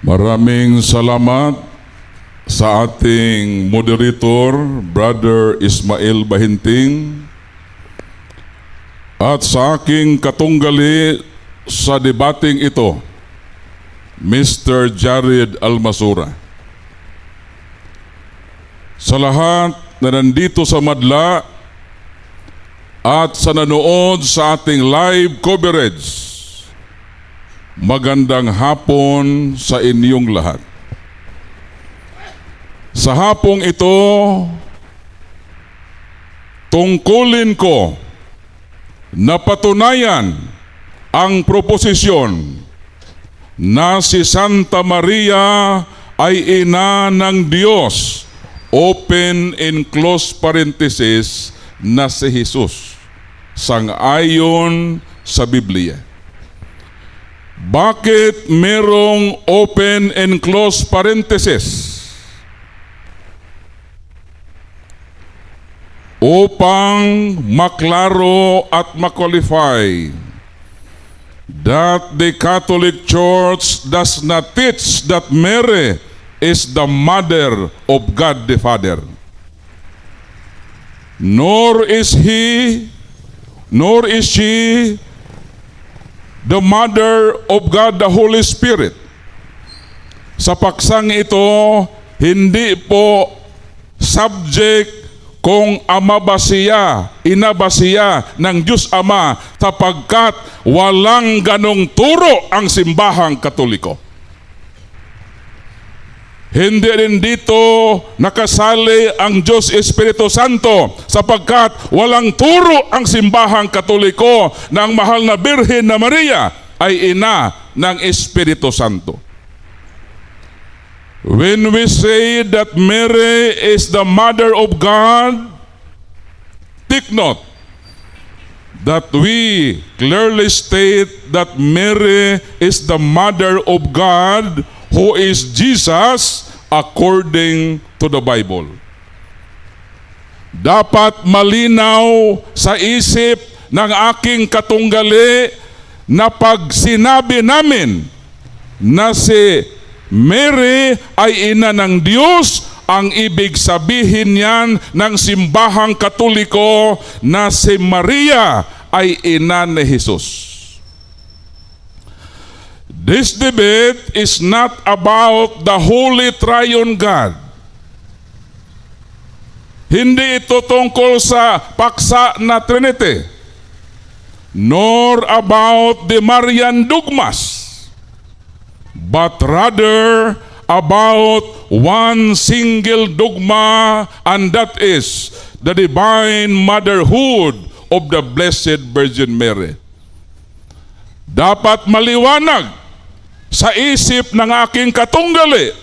Maraming salamat sa ating moderator, Brother Ismael Bahinting, at sa aking katunggali sa debating ito, Mr. Jared Almasura. Sa lahat na nandito sa madla at sa nanood sa ating live coverage, magandang hapon sa inyong lahat. Sa hapong ito, tungkulin ko na patunayan ang proposisyon na si Santa Maria ay ina ng Diyos, open and close parenthesis, na si Jesus, sang-ayon sa Biblia. Bakit merong open and close parenthesis? Upang maklaro at makwalify that the Catholic Church does not teach that Mary is the mother of God the Father. Nor is she the mother of God the Holy Spirit. Sa paksang ito, hindi po subject kung ama ba siya, ina ba siya ng Diyos Ama, sapagkat walang ganong turo ang simbahang Katoliko. Hindi rin dito nakasali ang Diyos Espiritu Santo, sapagkat walang turo ang simbahang Katoliko na ang mahal na Birhen na Maria ay ina ng Espiritu Santo. When we say that Mary is the mother of God, take note that we clearly state that Mary is the mother of God, who is Jesus, according to the Bible. Dapat malinaw sa isip ng aking katunggali na pag sinabi namin na si Mary ay ina ng Diyos, ang ibig sabihin niyan ng simbahang Katoliko na si Maria ay ina ni Jesus. This debate is not about the Holy Triune God. Hindi ito tungkol sa paksa na Trinity, nor about the Marian dogmas, but rather about one single dogma, and that is the divine motherhood of the Blessed Virgin Mary. Dapat maliwanag sa isip ng aking katunggali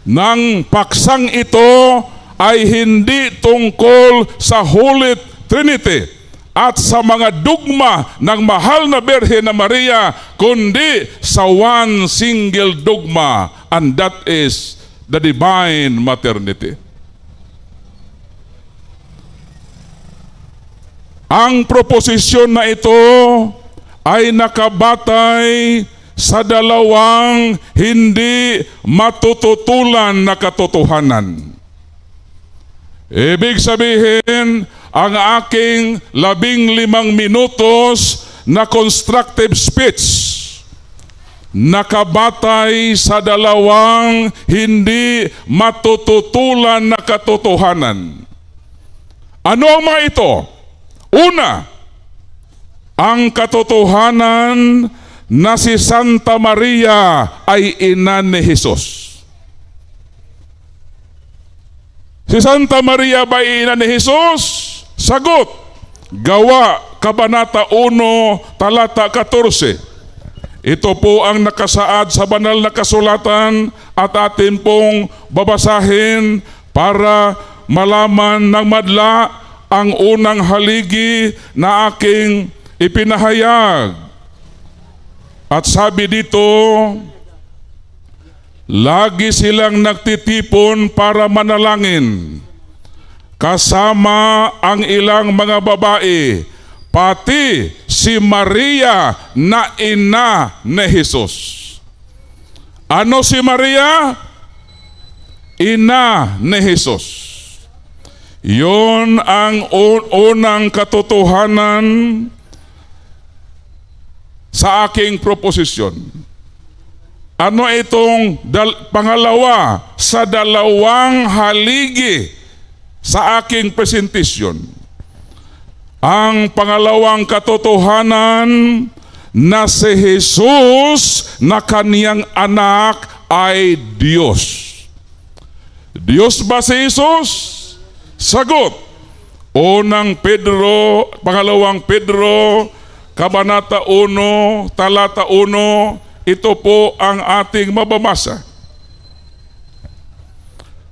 ng paksang ito ay hindi tungkol sa Holy Trinity at sa mga dogma ng mahal na Birhen na Maria, kundi sa one single dogma, and that is the divine maternity. Ang proposisyon na ito ay nakabatay sa dalawang hindi matututulan na katotohanan. Ibig sabihin, ang aking 15 minutos na constructive speech nakabatay sa dalawang hindi matututulan na katotohanan. Ano ang mga ito? Una, ang katotohanan na si Santa Maria ay ina ni Jesus. Si Santa Maria ba ina ni Jesus? Sagot, Gawa, Kabanata 1, Talata 14. Ito po ang nakasaad sa banal na kasulatan at atin pong babasahin para malaman ng madla ang unang haligi na aking ipinahayag. At sabi dito, lagi silang nagtitipon para manalangin, kasama ang ilang mga babae, pati si Maria na ina ni Jesus. Ano si Maria? Ina ni Jesus. Yun ang unang katotohanan sa aking proposisyon. Ano itong pangalawa sa dalawang haligi sa aking presentasyon? Ang pangalawang katotohanan na si Jesus na kaniyang anak ay Diyos. Diyos ba si Jesus? Sagot. Pangalawang Pedro, Kabanata 1, Talata 1, ito po ang ating mababasa.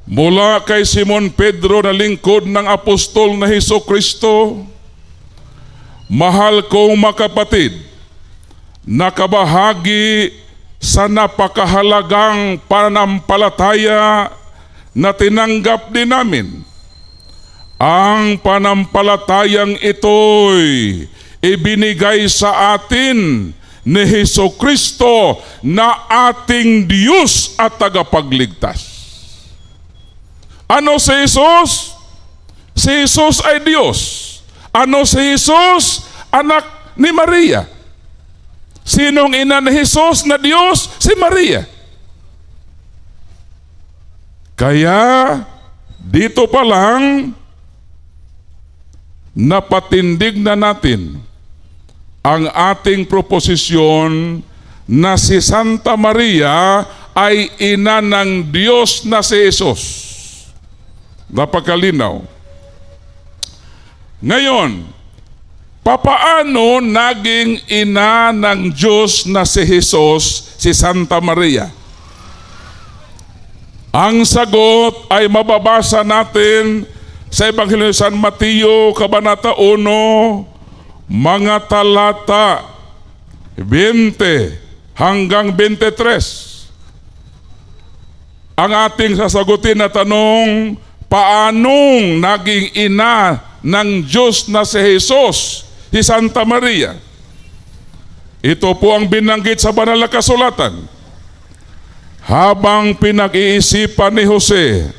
Mula kay Simon Pedro na lingkod ng apostol na Hesukristo, mahal kong makapatid, nakabahagi sa napakahalagang pananampalataya na tinanggap din namin. Ang panampalatayang ito'y ibinigay sa atin ni Hesukristo na ating Diyos at tagapagligtas. Ano si Jesus? Si Jesus ay Diyos. Ano si Jesus? Anak ni Maria. Sinong ina ni Jesus na Diyos? Si Maria. Kaya dito pa lang napatindig na natin ang ating proposisyon na si Santa Maria ay ina ng Diyos na si Jesus. Napakalinaw. Ngayon, papaano naging ina ng Diyos na si Jesus, si Santa Maria? Ang sagot ay mababasa natin sa Ebanghelyo ni San Mateo, Kabanata 1, mga talata 20 hanggang 23. Ang ating sasagutin na tanong, paanong naging ina ng Diyos na si Jesus, si Santa Maria? Ito po ang binanggit sa banal na kasulatan. Habang pinag-iisipan ni Jose,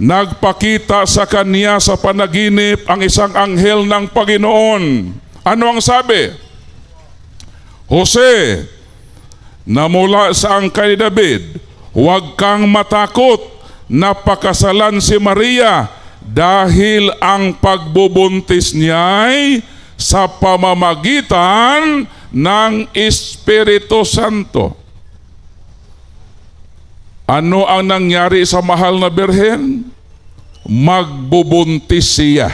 nagpakita sa kanya sa panaginip ang isang anghel ng Panginoon. Ano ang sabi? Jose, na mula sa angkan ni David, huwag kang matakot na pakasalan si Maria dahil ang pagbubuntis niya'y sa pamamagitan ng Espiritu Santo. Ano ang nangyari sa mahal na birhen? Magbubuntis siya.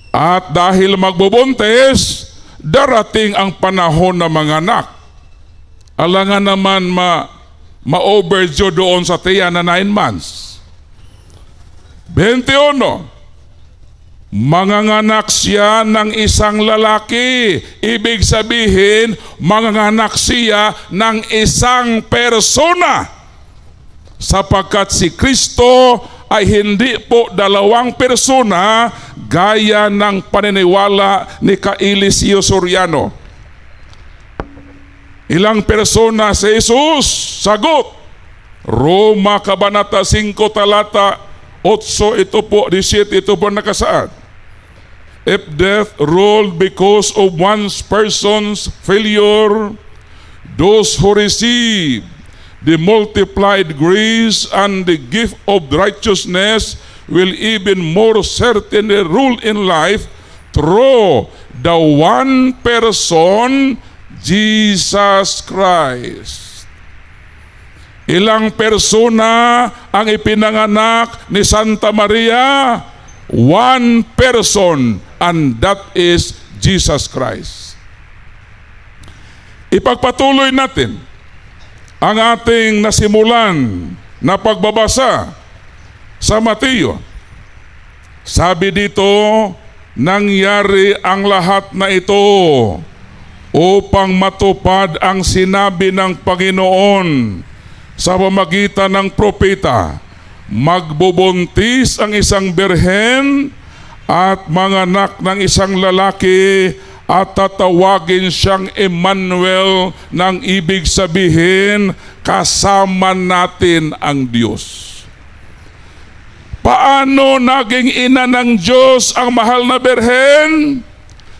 At dahil magbubuntis, darating ang panahon ng mga anak. Alangan naman ma-overdue doon sa tiyan na 9 months. 21. Manganganak siya ng isang lalaki. Ibig sabihin, manganganak siya ng isang persona. Sapagkat si Kristo ay hindi po dalawang persona gaya ng paniniwala ni Caelisio Soriano. Ilang persona si Jesus? Sagot. Roma Kabanata 5 Talata 8, ito po, 17, ito po nakasaad. If death ruled because of one person's failure, those who receive the multiplied grace and the gift of righteousness will even more certainly rule in life through the one person, Jesus Christ. Ilang persona ang ipinanganak ni Santa Maria? One person, and that is Jesus Christ. Ipagpatuloy natin ang ating nasimulan na pagbabasa sa Mateo. Sabi dito, nangyari ang lahat na ito upang matupad ang sinabi ng Panginoon sa pamamagitan ng propeta. Magbubuntis ang isang birhen at manganak ng isang lalaki at tatawagin siyang Emmanuel, nang ibig sabihin, kasama natin ang Diyos. Paano naging ina ng Diyos ang mahal na Birhen?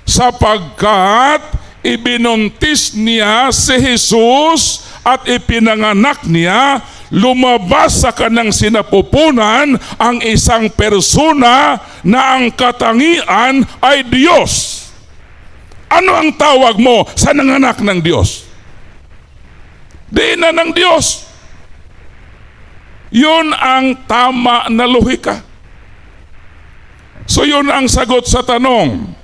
Sapagkat ibinuntis niya si Jesus at ipinanganak niya, lumabas sa kanang sinapupunan ang isang persona na ang katangian ay Diyos. Ano ang tawag mo sa nanganak ng Diyos? Di na ng Diyos. Yun ang tama na lohika. So yun ang sagot sa tanong,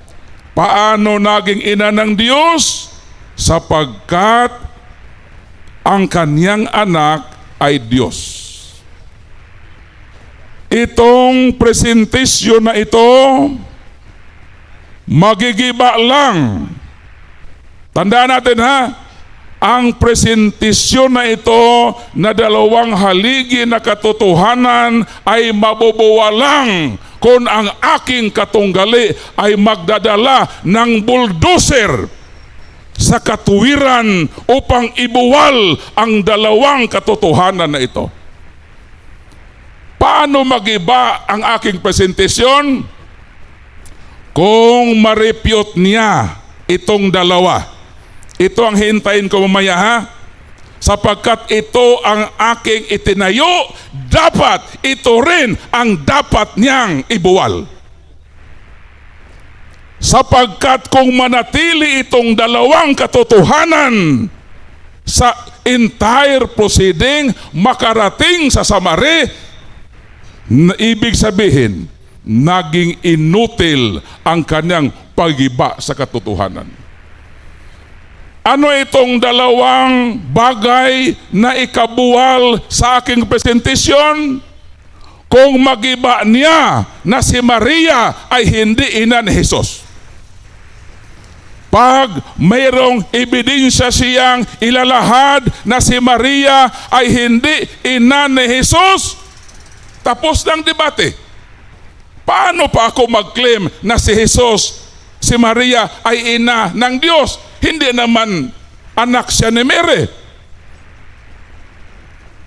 paano naging ina ng Diyos? Sapagkat ang kanyang anak ay Diyos. Itong presentasyon na ito, magigiba lang. Tandaan natin ha, ang presentasyon na ito na dalawang haligi na katotohanan ay mabubuwalang kung ang aking katunggali ay magdadala ng bulldozer sa katuwiran upang ibuwal ang dalawang katotohanan na ito. Paano magiba ang aking presentasyon? Kung ma-refute niya itong dalawa. Ito ang hintayin ko mamaya ha. Sapagkat ito ang aking itinayo, dapat ito rin ang dapat niyang ibuwal. Sapagkat kung manatili itong dalawang katotohanan sa entire proceeding, makarating sa Samari, ibig sabihin, naging inutil ang kanyang pagiba sa katotohanan. Ano itong dalawang bagay na ikabuwal sa aking presentasyon? Kung magiba niya na si Maria ay hindi ina ni Jesus. Pag mayroong ebidensya siyang ilalahad na si Maria ay hindi ina ni Jesus, tapos ng debate. Paano pa ako mag-claim na si Jesus, si Maria ay ina ng Diyos? Hindi naman anak siya ni Mary.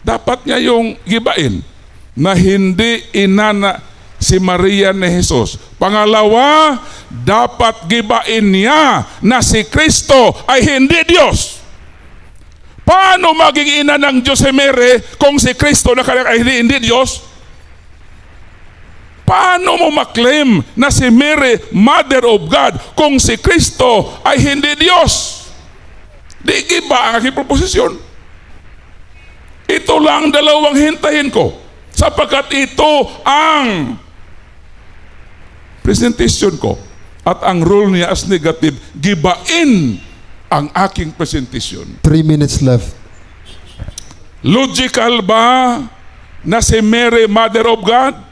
Dapat niya yung gibain na hindi ina na si Maria ni Jesus. Pangalawa, dapat gibain niya na si Kristo ay hindi Diyos. Paano maging ina ng Diyos si Mary kung si Kristo na ay hindi Diyos? Paano mo maklaim na si Mary, Mother of God, kung si Kristo ay hindi Diyos? Di giba ang aking proposisyon. Ito lang dalawang hintayin ko. Sapagkat ito ang presentation ko. At ang rule niya as negative, gibain ang aking presentation. 3 minutes left. Logical ba na si Mary, Mother of God?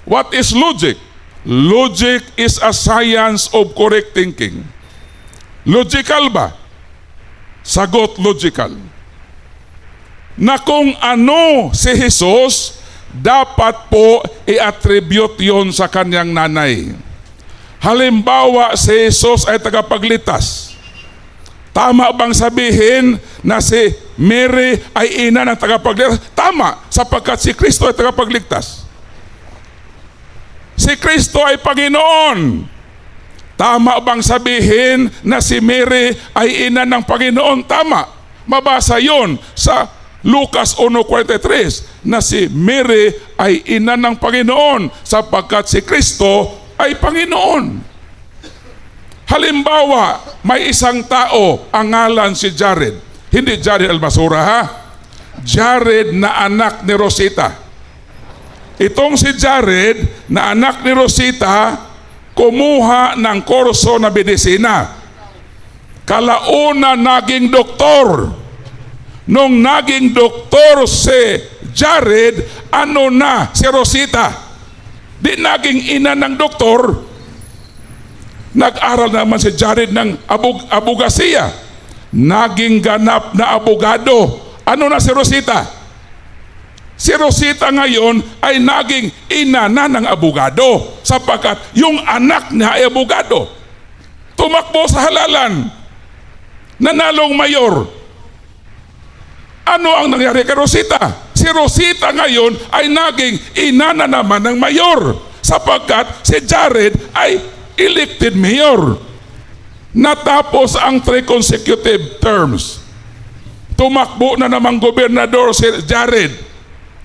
What is logic? Logic is a science of correct thinking. Logical ba? Sagot, logical. Na kung ano si Jesus, dapat po i-attribute yon sa kanyang nanay. Halimbawa, si Jesus ay tagapagligtas. Tama bang sabihin na si Mary ay ina ng tagapagligtas? Tama, sapagkat si Kristo ay tagapagligtas. Si Kristo ay Panginoon. Tama bang sabihin na si Mary ay ina ng Panginoon? Tama. Mabasa yon sa Lucas 1:43 na si Mary ay ina ng Panginoon sapagkat si Kristo ay Panginoon. Halimbawa, may isang tao, ang ngalan si Jared. Hindi Jared Almasura ha. Jared na anak ni Rosita. Itong si Jared na anak ni Rosita, kumuha ng kurso na medisina. Kalauna naging doktor. Nung naging doktor si Jared, ano na si Rosita? Di naging ina ng doktor. Nag-aral naman si Jared ng abogasiya. Naging ganap na abogado. Ano na si Rosita? Si Rosita ngayon ay naging ina na ng abogado sapagkat yung anak niya ay abogado. tumakbo sa halalan, nanalong mayor. Ano ang nangyari kay Rosita? Si Rosita ngayon ay naging ina na naman ng mayor sapagkat si Jared ay elected mayor. Natapos ang 3 consecutive terms. Tumakbo na namang gobernador si Jared.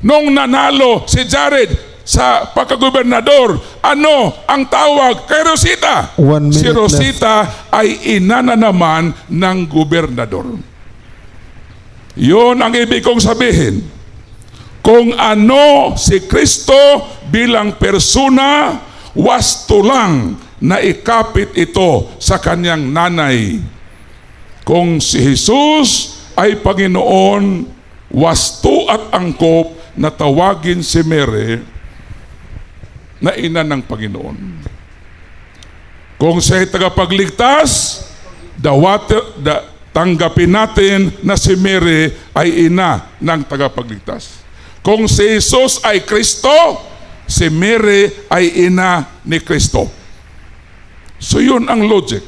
Nung nanalo si Jared sa pagkagobernador, ano ang tawag kay Rosita? 1 minute Si Rosita ay ina na naman ng gobernador. Yun ang ibig kong sabihin. Kung ano si Kristo bilang persona, wasto lang na ikapit ito sa kanyang nanay. Kung si Jesus ay Panginoon, wasto at angkop na tawagin si Mary na ina ng Panginoon. Kung siya ay tagapagligtas, tanggapin natin na si Mary ay ina ng tagapagligtas. Kung si Jesus ay Kristo, si Mary ay ina ni Kristo. So yun ang logic.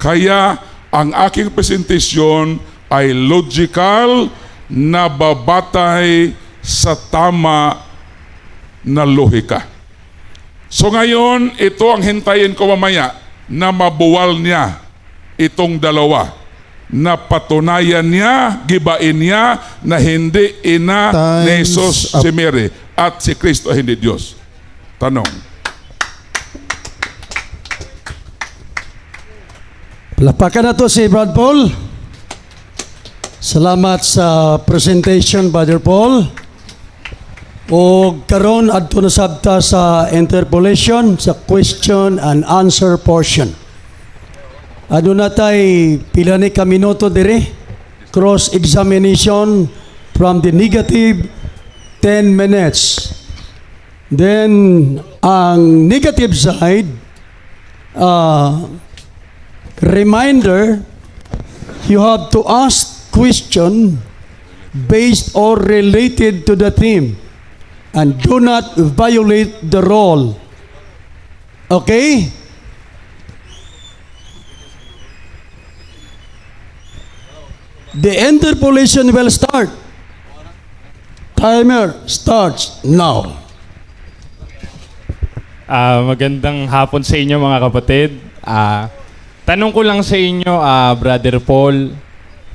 Kaya ang aking presentasyon ay logical na babatay sa tama na lohika. So ngayon, ito ang hintayin ko mamaya na mabuwal niya itong dalawa. Na patunayan niya, gibain niya na hindi ina ni Jesus si Mary at si Kristo ay hindi Diyos. Tanong. Lapakan na to si Brad Paul. Salamat sa presentation, Brother Paul. O karon adto na sabta sa interpolation sa question and answer portion. Ano na tay pila ni ka minuto dire? Cross-examination from the negative 10 minutes. Then, ang negative side, reminder, you have to ask question based or related to the theme and do not violate the role. Okay? The interpolation will start. Timer starts now. Magandang hapon sa inyo mga kapatid. Tanong ko lang sa inyo, Brother Paul,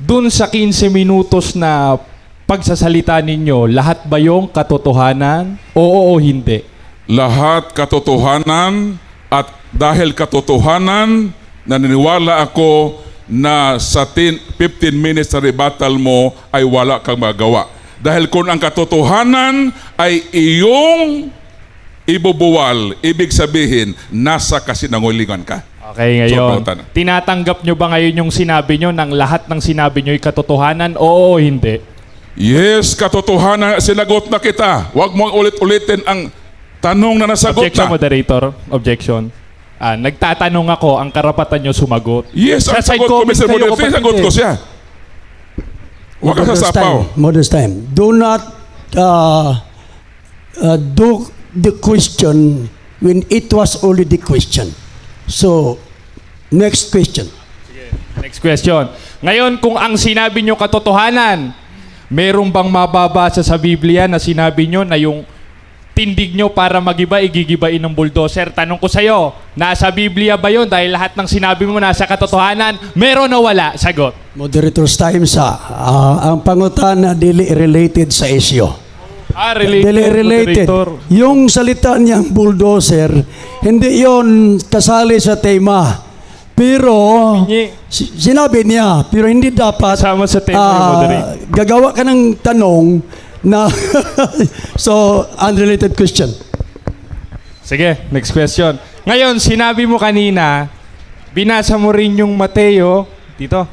dun sa 15 minutos na pagsasalita ninyo, lahat ba yung katotohanan? Oo o hindi? Lahat katotohanan at dahil katotohanan, naniniwala ako na sa 15 minutes na rebuttal mo ay wala kang magawa. Dahil kung ang katotohanan ay iyong ibubuwal, ibig sabihin, nasa kasinungalingan ka. Okay, ngayon, So, tinatanggap nyo ba ngayon yung sinabi nyo ng lahat ng sinabi nyo ay katotohanan? Oo o hindi? Yes, katotohanan, sinagot na kita. Huwag mong ulit-ulitin ang tanong na nasagot Objection, na. moderator. Objection. Nagtatanong ako, ang karapatan nyo sumagot. Yes, ang Sa side sagot ko, comment Mr. kayo, Moderator, kapatid, sagot ko siya. Huwag ka sasapaw. Modest time. Do not do the question when it was already question. So, next question. Next question. Ngayon, kung ang sinabi nyo katotohanan, meron bang mababasa sa Biblia na sinabi nyo na yung tindig nyo para magiba, igigibain ng bulldozer? Tanong ko sa'yo, nasa Biblia ba yun? Dahil lahat ng sinabi mo nasa katotohanan, meron o wala? Sagot. Moderator's time sa ang pangutan na dili related sa issue. Related. Dili related. Moderator. Yung salita niyang bulldozer, hindi yon kasali sa tema. Pero, sinabi niya, pero hindi dapat Kasama sa tema yung moderator. gagawa ka ng tanong na so, unrelated question. Sige, next question. Ngayon, sinabi mo kanina, binasa mo rin yung Mateo, dito,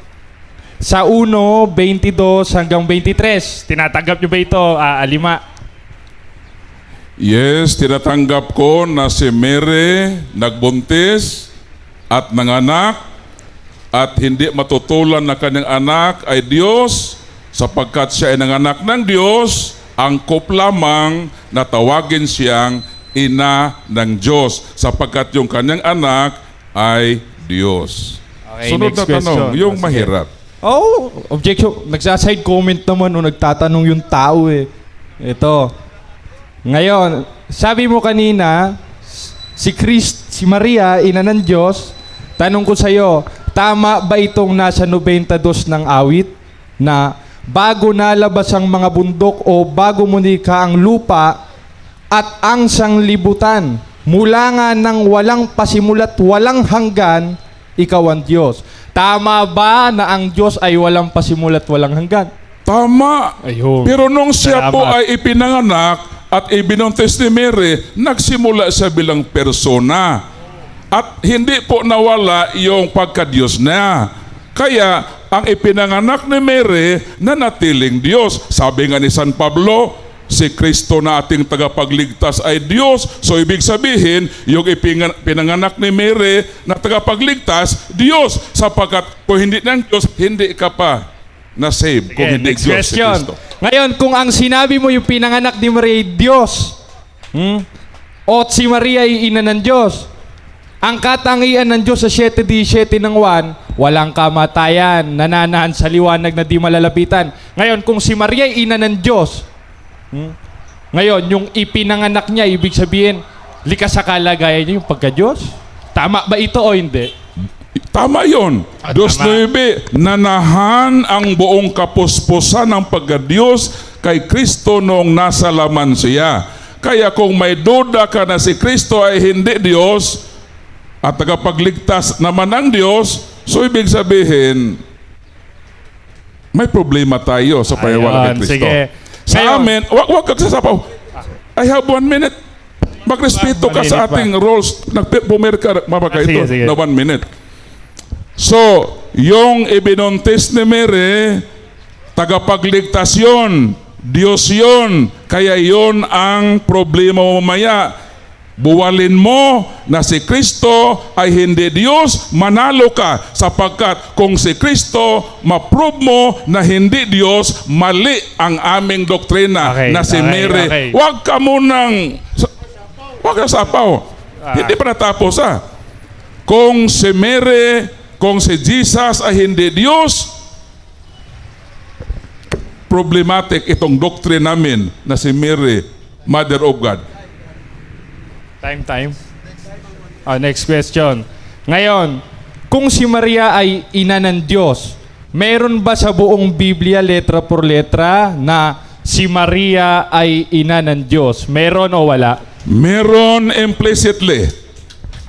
sa 1:22 hanggang 23. Tinatanggap nyo ba ito, Alima? Yes, tinatanggap ko na si Mary nagbuntis at nanganak at hindi matutulan na kanyang anak ay Diyos sapagkat siya ay nanganak ng Diyos, angkop lamang na tawagin siyang ina ng Diyos sapagkat yung kanyang anak ay Diyos. Okay, Sunod next na tanong, question. yung Sige. mahirap. Oh, objection. Nagsaside comment naman o nagtatanong yung tao eh. Ito. Ngayon, sabi mo kanina, si Maria, ina ng Diyos, tanong ko sa'yo, tama ba itong nasa 92 ng awit na bago nalabas ang mga bundok o bago munika ang lupa at ang sanglibutan, mula nga ng walang pasimulat, walang hanggan, ikaw ang Diyos. Tama ba na ang Diyos ay walang pasimulat, walang hanggan? Tama. Ayun. Pero nung siya po Salamat. ay ipinanganak at ibinuntis ni Mary, nagsimula siya bilang persona. At hindi po nawala yung pagka-Diyos niya. Kaya ang ipinanganak ni Mary nanatiling Diyos. Sabi nga ni San Pablo, si Kristo na ating tagapagligtas ay Diyos. So ibig sabihin, yung pinanganak ni Mary na tagapagligtas, Diyos. Sapagkat kung hindi ng Diyos, hindi ka pa na-save. Kung hindi Next Diyos si question. Kristo. Ngayon, kung ang sinabi mo yung pinanganak ni Maria ay Diyos, o si Maria ay ina ng Diyos, ang katangian ng Diyos sa 7:17 ng 1, walang kamatayan, nananahan sa liwanag na di malalapitan. Ngayon, kung si Maria ay ina ng Diyos, ngayon, yung ipinanganak niya, ibig sabihin, likas sa kalagayan niya yung pagka-Diyos? Tama ba ito o hindi? Tama yun. Dos tama. 9, nanahan ang buong kapuspusan ng pagka-Diyos kay Kristo noong nasa laman siya. Kaya kung may duda ka na si Kristo ay hindi Diyos at tagapagligtas naman ng Diyos, so ibig sabihin, may problema tayo sa paniwala Ayun, kay Kristo. sige. Sa Ngayon- amin, wag kang sasapaw. I have 1 minute. Magrespeto ka sa Malinit pa. ating rules. Nagpumir ka, mamaka ito, Sige, sige. na 1 minute. So, yung ibinuntis ni Mary, tagapagligtas yun, Diyos yun, kaya yun ang problema mo mamaya. Buwalin mo na si Kristo ay hindi Diyos, manalo ka. Sapagkat kung si Kristo, ma-prove mo na hindi Diyos, mali ang aming doktrina Okay, na si okay, Mary. okay. Huwag ka munang, huwag ka sapaw. Hindi pa natapos Kung si Mary, kung si Jesus ay hindi Diyos, problematic itong doktrina namin na si Mary, Mother of God. Time. Next question. Ngayon, kung si Maria ay ina ng Diyos, meron ba sa buong Biblia letra por letra na si Maria ay ina ng Diyos? Meron o wala? Meron implicitly.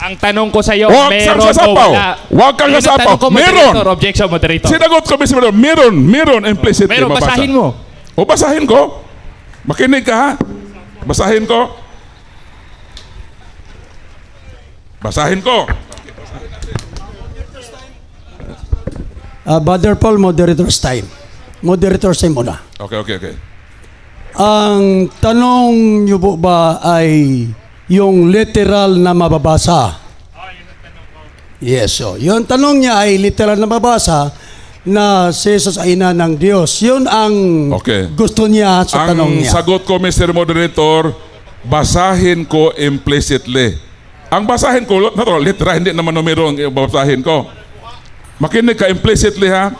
Ang tanong ko sa iyo, Huwag meron kang o sasapaw. wala? Huwag kang Yun ang sasapaw. tanong ko, moderator. Meron. Objection, moderator. Sinagot ko si Maria, meron implicitly. Meron, mabasa. basahin mo. O basahin ko. Makinig ka ha. Basahin ko. Basahin ko. Brother Paul, moderator's time. Moderator's time muna. Okay. Ang tanong niyo po ba ay yung literal na mababasa? Yes, so yung tanong niya ay literal na mababasa na si Jesus ay ina ng Diyos. Yun ang Okay. gusto niya sa tanong Ang niya. sagot ko, Mr. Moderator, basahin ko implicitly. Ang basahin ko, natural, literal, hindi naman numero ang basahin ko. Makinig ka implicitly ha.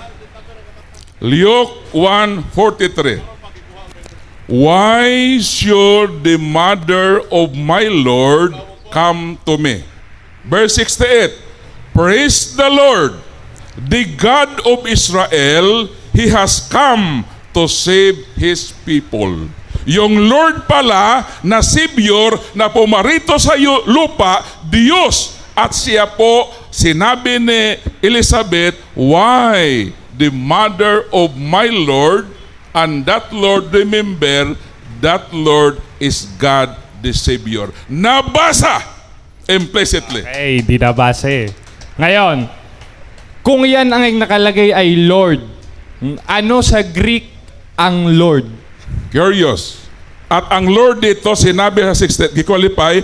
Luke 1:43. Why should the mother of my Lord come to me? Verse 68. Praise the Lord, the God of Israel, He has come to save His people. Yung Lord pala na Savior na pumarito sa lupa, Diyos. At siya po, sinabi ni Elizabeth, why the mother of my Lord, and that Lord, remember, that Lord is God the Savior. Nabasa implicitly. Okay, di nabasa eh. Ngayon, kung yan ang nakalagay ay Lord, ano sa Greek ang Lord? Curious. At ang Lord dito, sinabi sa 6, giqualify,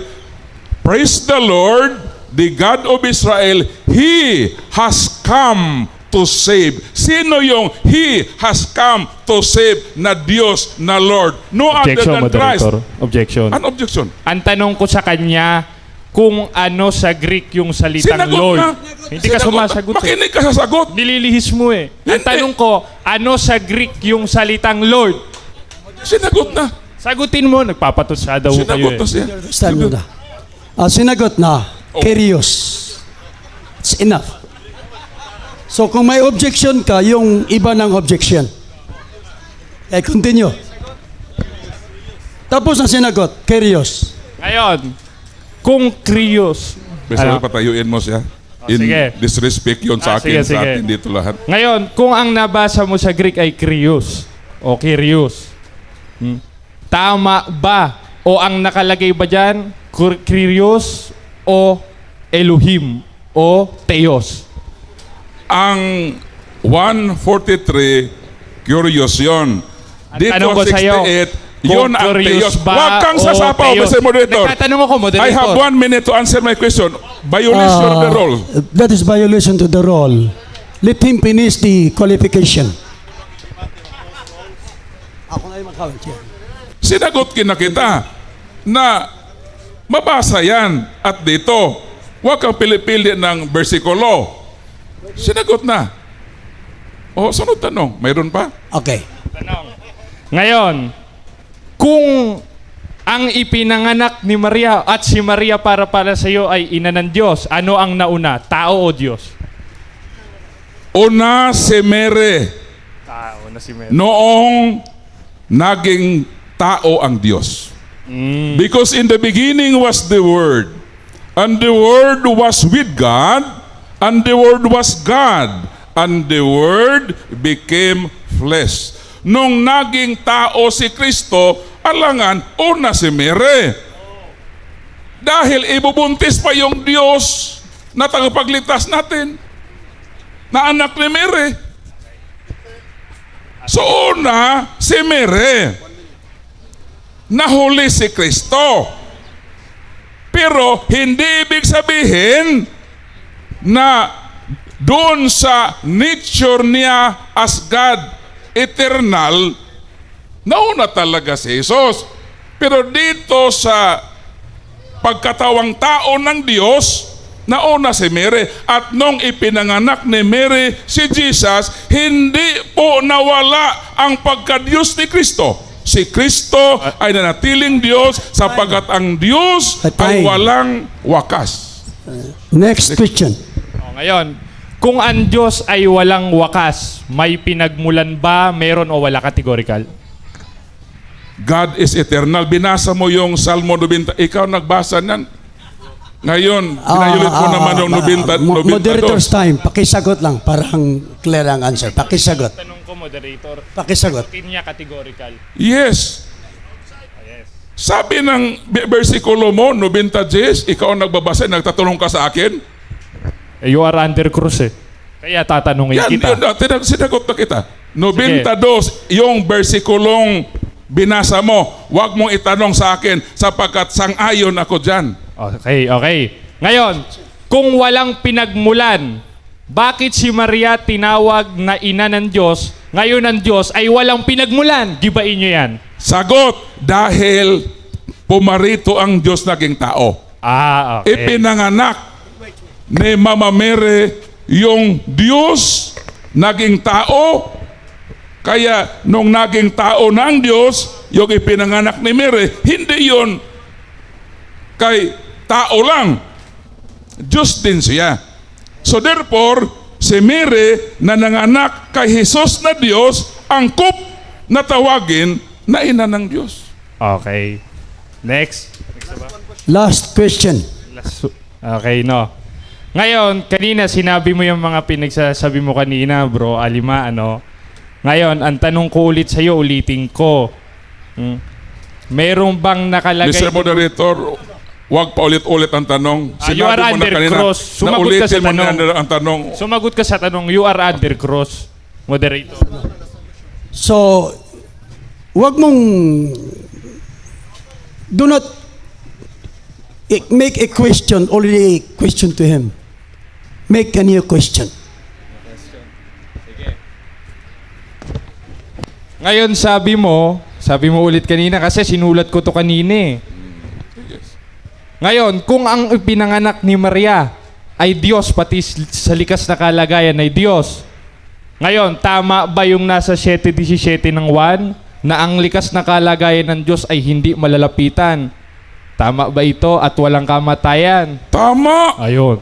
praise the Lord, the God of Israel, He has come to save. Sino yung He has come to save na Diyos, na Lord? No other Objection, than Christ. moderator. Objection. An objection? Ang tanong ko sa kanya, kung ano sa Greek yung salitang Sinagot Lord. na. Hindi ka Sinagot na. sumasagot eh. Makinig ka sa sagot. Nililihis mo eh. Ang Hindi. tanong ko, ano sa Greek yung salitang Lord? Sinagot na. Sagutin mo, nagpapatusa daw kayo Sinagot na eh. siya. Understand mo na. Sinagot na. Kyrios. It's enough. So kung may objection ka, yung iba ng objection. Okay, continue. Tapos na sinagot, Kyrios. Ngayon, kung Krios. Basta Ano? patayuin mo siya. In sige. disrespect yun sa akin, Sige, sa sige. atin dito lahat. Ngayon, kung ang nabasa mo sa Greek ay Krios o Kyrios, tama ba? O ang nakalagay ba dyan, Kyrios o Elohim o Theos? Ang 143, curious yun. Ang Dito tanong ko sa'yo, 68, yun ang curious Theos. ba Huwag kang o sasapaw, Theos? Mr. Moderator. Nagtatanong ako, Moderator. I have 1 minute to answer my question. Violation of the rule. That is violation to the rule. Let him finish the qualification. Ako na yung makawin. Sinagot kita na mabasa yan at dito. Huwag kang pili-pili ng bersikulo. Sinagot na. O, sunod tanong. Mayroon pa? Okay. Tanong. Ngayon, kung ang ipinanganak ni Maria at si Maria para sa iyo ay ina ng Diyos, ano ang nauna? Tao o Diyos? Una si Mary. Tao na si Mary. Noong naging tao ang Diyos. Because in the beginning was the Word, and the Word was with God, and the Word was God, and the Word became flesh. Nung naging tao si Kristo, alangan, una si Mary. Dahil ibubuntis pa yung Diyos na tagapagligtas natin, na anak ni Mary. So una, si Mary. Nahuli si Kristo. Pero hindi ibig sabihin na doon sa nature niya as God, eternal, nauna talaga si Jesus. Pero dito sa pagkatawang tao ng Diyos, nauna si Mary. At nung ipinanganak ni Mary si Jesus, hindi po nawala ang pagka-Diyos ni Kristo. Si Kristo ay nanatiling Diyos sapagkat ang Diyos ay walang wakas. Next question. O, ngayon, kung ang Diyos ay walang wakas, may pinagmulan ba, meron o wala categorical? God is eternal. Binasa mo yung Salmo 90. Ikaw nagbasa nan. Ngayon, pinayulit mo naman yung 90. Moderator's time. Pakisagot lang. Parang clear ang answer. Pakisagot. Tanong ko, Moderator, Pakisagot. niya categorical. Yes. Sabi ng versikulo mo, 90 ikaw ang nagbabasa, nagtatanong ka sa akin. Eh, you are under cross eh. Kaya tatanungin Yan, kita. sinagot na kita. 92, yung versikulong binasa mo, huwag mong itanong sa akin sapagkat sang-ayon ako dyan. Okay, okay. Ngayon, kung walang pinagmulan, bakit si Maria tinawag na ina ng Diyos, ngayon ang Diyos ay walang pinagmulan? Gibain nyo yan. Sagot, dahil pumarito ang Diyos naging tao. Ah, okay. Ipinanganak ni Mama Mary yung Diyos naging tao. Kaya nung naging tao ng Diyos, yung ipinanganak ni Mary, hindi yon kay tao lang. Diyos din siya. So therefore, si Mary na nanganak kay Jesus na Diyos, angkop na tawagin na ina ng Diyos. Okay. Next. Last question. Okay, no. Ngayon, kanina sinabi mo yung mga pinagsasabi mo kanina, bro, Alima, ano? Ngayon, ang tanong ko ulit sa'yo, ulitin ko. Merong bang nakalagay... Mr. Moderator, huwag pa ulit-ulit ang tanong. you are under cross. Sumagot ka sa Naulitin mo tanong. na ang tanong. Sumagot ka sa tanong, you are under cross, Moderator. So, wag mong do not make a question, only a question to him. Make a new question. Ngayon sabi mo ulit kanina kasi sinulat ko to kanina eh. Ngayon, kung ang pinanganak ni Maria ay Diyos, pati sa likas na kalagayan ay Diyos. Ngayon, tama ba yung nasa 7:17 ng 1 na ang likas na kalagayan ng Diyos ay hindi malalapitan? Tama ba ito at walang kamatayan? Tama. Ayun.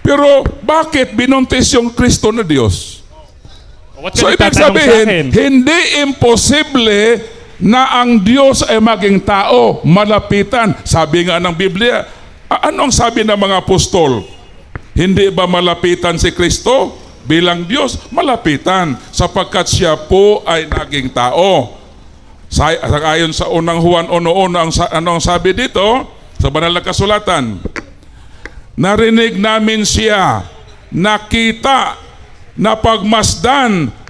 Pero bakit binuntis yung Kristo na Diyos? What So ibig sabihin, hindi imposible na ang Diyos ay maging tao, malapitan. Sabi nga ng Biblia, ano ang sabi ng mga apostol? Hindi ba malapitan si Kristo? Bilang Diyos, malapitan. Sapagkat siya po ay naging tao. Ayon sa unang Juan 1:1, ano ang sabi dito? Sa banal na kasulatan, narinig namin siya, nakita, napagmasdan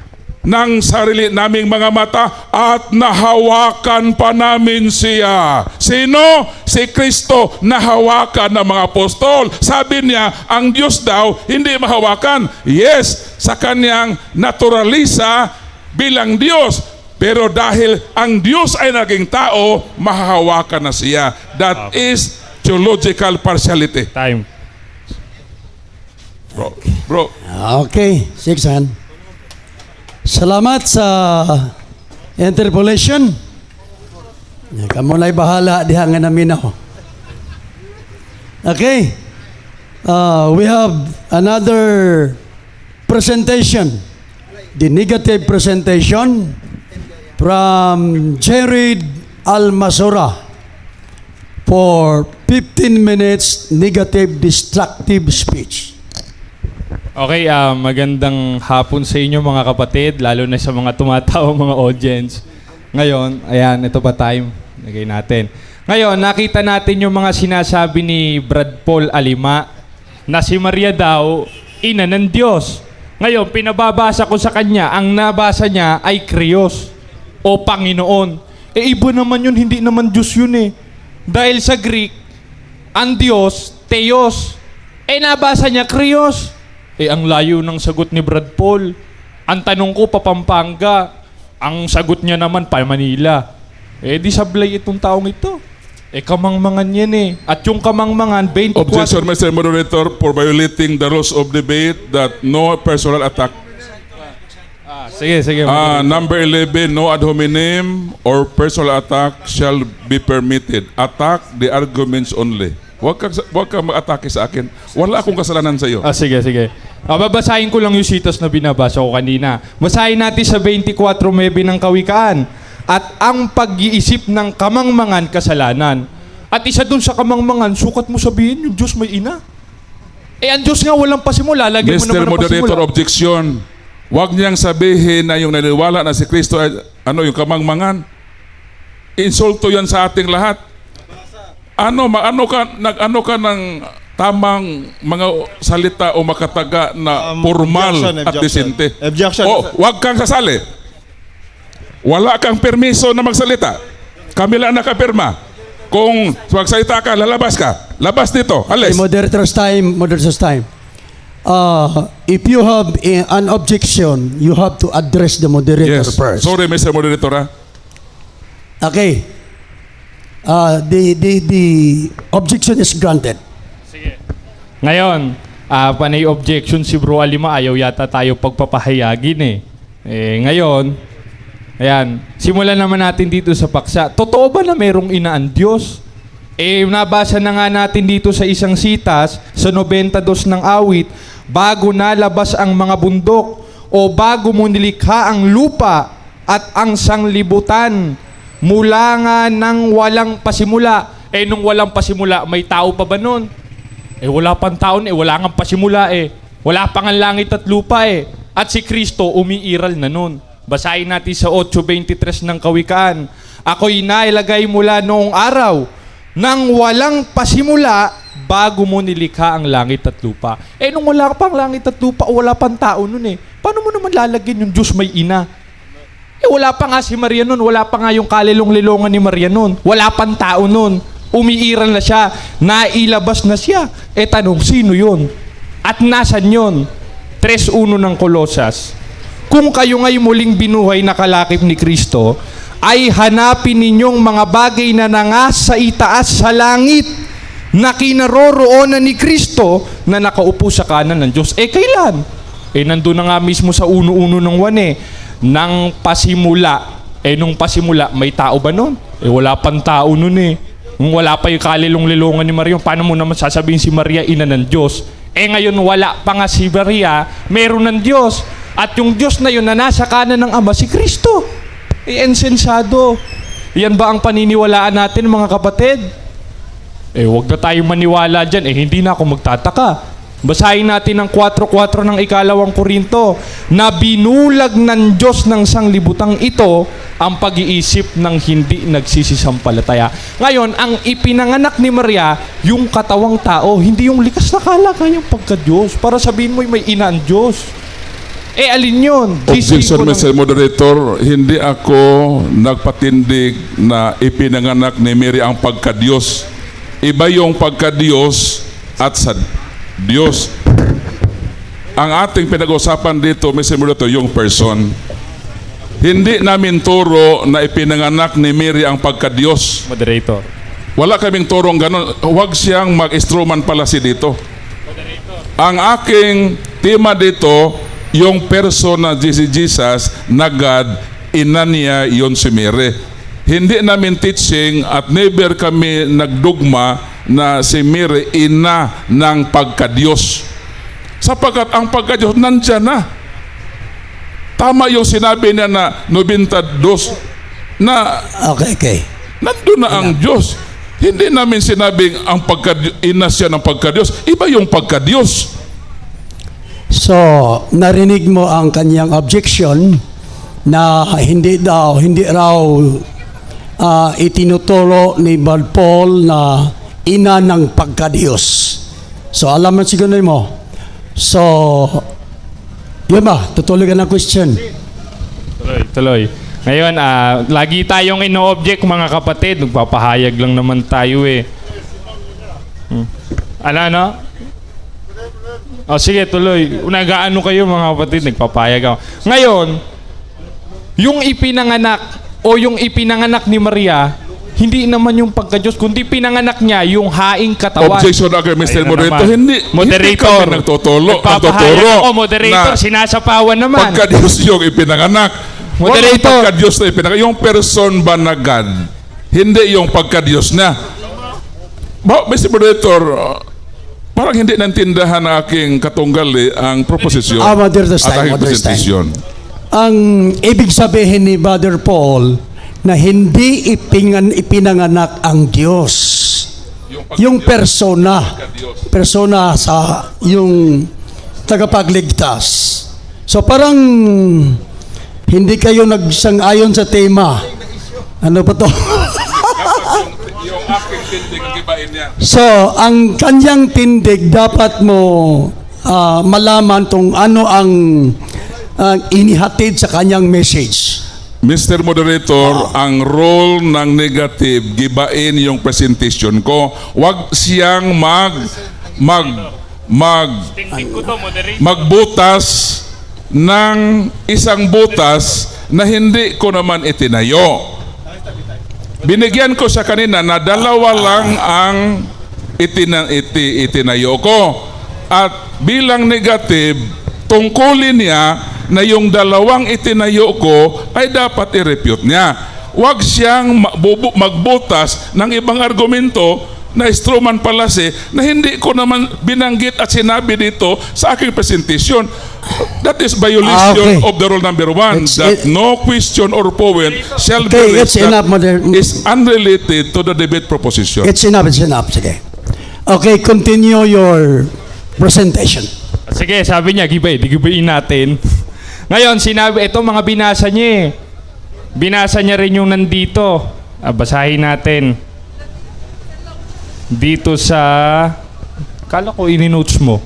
ng sarili naming mga mata at nahawakan pa namin siya. Sino? Si Kristo, nahawakan ng mga apostol. Sabi niya, ang Diyos daw hindi mahawakan. Yes, sa kanyang naturalisa bilang Diyos. Pero dahil ang Diyos ay naging tao, mahahawakan na siya. That is theological partiality. Time. Bro. Okay, Siksan. Salamat sa interpolation. Kamu na'y bahala diha nga namin ako. Okay. We have another presentation. The negative presentation from Jared Almasora for 15 minutes negative destructive speech. Okay, magandang hapon sa inyo mga kapatid, lalo na sa mga tumatawa mga audience. Ngayon, ayan, ito pa time. Lagay natin. Ngayon, nakita natin yung mga sinasabi ni Brad Paul Alima na si Maria daw, ina ng Diyos. Ngayon, pinababasa ko sa kanya, ang nabasa niya ay Krios o Panginoon. Iba naman yun, hindi naman Diyos yun eh. Dahil sa Greek, ang Diyos, Theos. Nabasa niya Krios. Ang layo ng sagot ni Brad Paul. Ang tanong ko, Papampanga. Ang sagot niya naman, pa Manila. Di sablay itong taong ito. Kamangmangan yan eh. At yung kamangmangan, 24... Objection, Mr. Moderator, for violating the rules of debate that no personal attack. Sige. Number 11, no ad hominem or personal attack shall be permitted. Attack the arguments only. Huwag kang mag-atake sa akin. Wala akong kasalanan sa iyo. Sige. Babasahin ko lang yung sitas na binabasa ko kanina. Basahin natin sa 24:9 ng Kawikaan. At ang pag-iisip ng kamangmangan, kasalanan. At isa dun sa kamangmangan, sukat mo sabihin, yung Diyos may ina. Ang Diyos nga walang pasimula. Lagyan mo Mr. naman ang Moderator, pasimula. objection. Huwag niyang sabihin na yung naniwala na si Kristo ay yung kamangmangan. Insulto yan sa ating lahat. Ano ka ng tamang mga salita o makataga na formal at disente? Objection. Huwag kang sasali. Wala kang permiso na magsalita. Kami lang nakapirma. Kung magsalita ka, lalabas ka. Labas dito. Alis. Moderator's time. If you have an objection, you have to address the moderator Yes. first. Sorry, Mr. Moderator. Okay. The objection is granted. Ngayon, panay objection si Bro Alima, ayaw yata tayo pagpapahayagin eh. Ngayon, ayan, simulan naman natin dito sa paksa. Totoo ba na merong ina ang Diyos? Nabasa na nga natin dito sa isang sitas, sa 92 ng awit, bago nalabas ang mga bundok, o bago mo nilikha ang lupa at ang sanglibutan, mula nga nang walang pasimula. Nung walang pasimula, may tao pa ba nun? Wala pang taon wala nga pasimula Wala pang ang langit at lupa At si Kristo umiiral na nun. Basahin natin sa 8:23 ng Kawikaan. Ako'y nailagay mula noong araw nang walang pasimula bago mo nilikha ang langit at lupa. Nung wala pang langit at lupa, wala pang tao nun Paano mo naman lalagyan yung Diyos may ina? Wala pa nga si Maria nun. Wala pa nga yung kalilong-lilongan ni Maria nun. Wala pang tao nun. Umiiral na siya. Nailabas na siya. Tanong, sino yun? At nasan yun? 3:1 ng Kolosas. Kung kayo nga'y muling binuhay na kalakip ni Kristo, ay hanapin ninyong mga bagay na nangas sa itaas sa langit, na kinaroroonan ni Kristo na nakaupo sa kanan ng Diyos. Kailan? Nandun na nga mismo sa uno-uno ng 1 nang pasimula. Nung pasimula, may tao ba nun? Wala pang tao nun Nung wala pa yung kalilong-lilongan ni Maria, paano mo naman sasabihin si Maria, ina ng Diyos? Ngayon wala pa nga si Maria, meron ng Diyos. At yung Diyos na yun na nasa kanan ng Ama, si Kristo. Insensado. Yan ba ang paniniwalaan natin, mga kapatid? Huwag na tayong maniwala dyan. Hindi na ako magtataka. Basahin natin ang 4:4 ng 2 Korinto, na binulag ng Diyos ng sanglibutang ito ang pag-iisip ng hindi nagsisisampalataya. Ngayon, ang ipinanganak ni Maria, yung katawang tao, hindi yung likas na kalagayan pagka-Diyos. Para sabihin mo may ina ang Diyos. Alin yun? Objection, Mr. Moderator, hindi ako nagpatindig na ipinanganak ni Mary ang pagka-Diyos. Iba yung pagka-Diyos at sa Diyos. Ang ating pinag-usapan dito, Mr. Moderator, yung person. Hindi namin turo na ipinanganak ni Mary ang pagka-Diyos. Moderator. Wala kaming turong ganun. Huwag siyang mag-instrument pala si dito. Moderator. Ang aking tema dito, yung person na Jesus na God, ina niya yun si Mary. Hindi namin teaching at never kami nagdugma na si Mary ina ng pagka-Diyos. Sapagkat ang pagka-Diyos nandyan na. Tama yung sinabi niya na 92 na Okay. nandun na ang Diyos. Hindi namin sinabing ang ina siya ng pagka-Diyos. Iba yung pagka-Diyos. So, narinig mo ang kanyang objection na hindi raw itinuturo ni Brother Paul na ina ng pagka-Diyos. So, alam mo siguro mo. So, yun ba? Tutuloy ka ng question. Tuloy. Ngayon, lagi tayong ino-object, mga kapatid. Nagpapahayag lang naman tayo Ano? Sige, tuloy. Nag-aano kayo, mga kapatid? Nagpapahayag ako. Ngayon, yung ipinanganak ni Maria, hindi naman yung pagka-Diyos, kundi pinanganak niya yung haing katawan. Objection again, Mr. Ayun Moderator. naman. Hindi Moderator. kami nagtuturo. Nagpapahayag ako, moderator. Sinasapawan naman. Pagka-Diyos yung ipinanganak. Moderator. Walang pagka-Diyos na ipinanganak. Yung person ba na God? Hindi yung pagka-Diyos na. Mr. Moderator, parang hindi nantindahan ng aking katunggali ang proposisyon Moderator, at aking Moderator, presentasyon. Ang ibig sabihin ni Brother Paul na hindi ipinanganak ang Diyos. Yung persona sa yung tagapagligtas. So parang hindi kayo nagsang-ayon sa tema. Ano ba to? Yung aking tindig ang ibain niya. So, ang kanyang tindig dapat mo malaman kung ano ang inihatid sa kanyang message. Mr. Moderator, ang role ng negative, gibain yung presentation ko. Huwag siyang magbutas ng isang butas na hindi ko naman itinayo. Binigyan ko sa kanina na dalawa lang ang itinayo ko. At bilang negative, tungkulin niya na yung dalawang itinayo ko ay dapat i-refute niya. Huwag siyang magbutas ng ibang argumento na instrument palase na hindi ko naman binanggit at sinabi dito sa aking presentation. That is violation of the rule number 1, that no question or point shall be raised that is unrelated to the debate proposition. It's enough. Sige. Okay, continue your presentation. Sige, sabi niya, gibayin natin. Ngayon, sinabi, ito mga binasa niya Binasa niya rin yung nandito. Basahin natin. Dito sa... Kala ko ini-notes mo.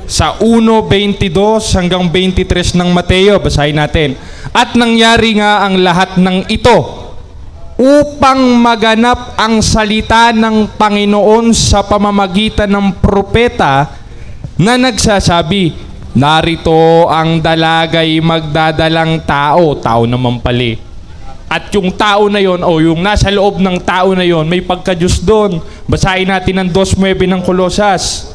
Sa 1:22 hanggang 23 ng Mateo, basahin natin. At nangyari nga ang lahat ng ito upang maganap ang salita ng Panginoon sa pamamagitan ng propeta na nagsasabi, narito ang dalagay magdadalang tao naman pali. At yung tao na yon o yung nasa loob ng tao na yon may pagka-Diyos doon. Basahin natin ang 2:9 ng Kolosas.